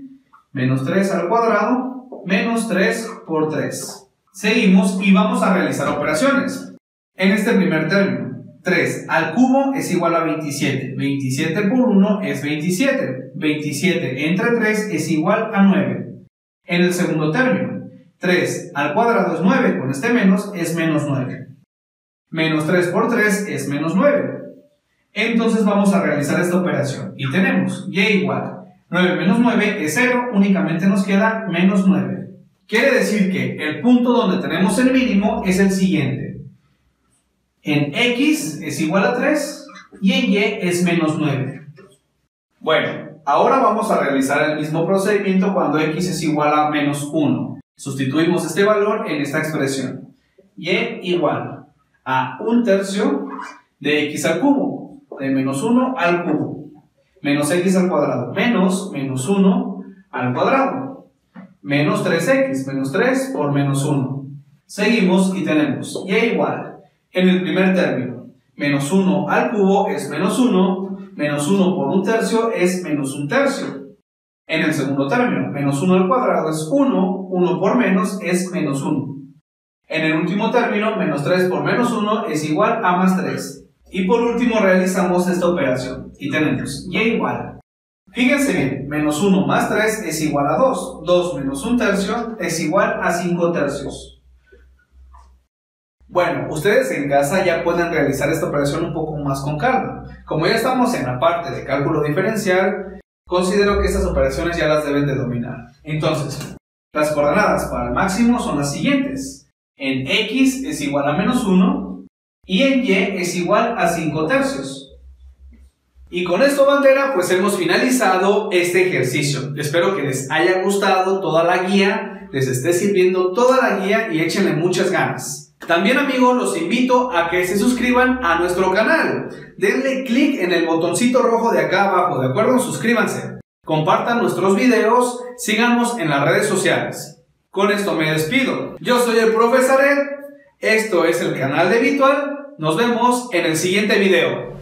menos 3 al cuadrado, menos 3 por 3. Seguimos y vamos a realizar operaciones. En este primer término, 3 al cubo es igual a 27. 27 por 1 es 27. 27 entre 3 es igual a 9. En el segundo término, 3 al cuadrado es 9, con este menos es menos 9. Menos 3 por 3 es menos 9. Entonces vamos a realizar esta operación y tenemos y igual 9 menos 9 es 0, únicamente nos queda menos 9. Quiere decir que el punto donde tenemos el mínimo es el siguiente. En x es igual a 3 y en y es menos 9. Bueno, ahora vamos a realizar el mismo procedimiento cuando x es igual a menos 1. Sustituimos este valor en esta expresión. Y igual a 1/3 de x al cubo, de menos 1 al cubo, menos x al cuadrado, menos 1 al cuadrado, menos 3x, menos 3 por menos 1. Seguimos y tenemos y igual, en el primer término, menos 1 al cubo es menos 1, menos 1 por 1/3 es menos 1/3. En el segundo término, menos 1 al cuadrado es 1, 1 por menos es menos 1. En el último término, menos 3 por menos 1 es igual a más 3. Y por último realizamos esta operación y tenemos y igual. Fíjense bien, menos 1 más 3 es igual a 2. 2 menos 1/3 es igual a 5/3. Bueno, ustedes en casa ya pueden realizar esta operación un poco más con calma. Como ya estamos en la parte de cálculo diferencial, considero que estas operaciones ya las deben de dominar. Entonces, las coordenadas para el máximo son las siguientes. En x es igual a menos 1 y en y es igual a 5/3. Y con esto, bandera, pues hemos finalizado este ejercicio. Espero que les haya gustado toda la guía, les esté sirviendo toda la guía y échenle muchas ganas. También, amigos, los invito a que se suscriban a nuestro canal. Denle clic en el botoncito rojo de acá abajo, ¿de acuerdo? Suscríbanse. Compartan nuestros videos, síganos en las redes sociales. Con esto me despido. Yo soy el Profe Zaret. Esto es el canal de Virtual. Nos vemos en el siguiente video.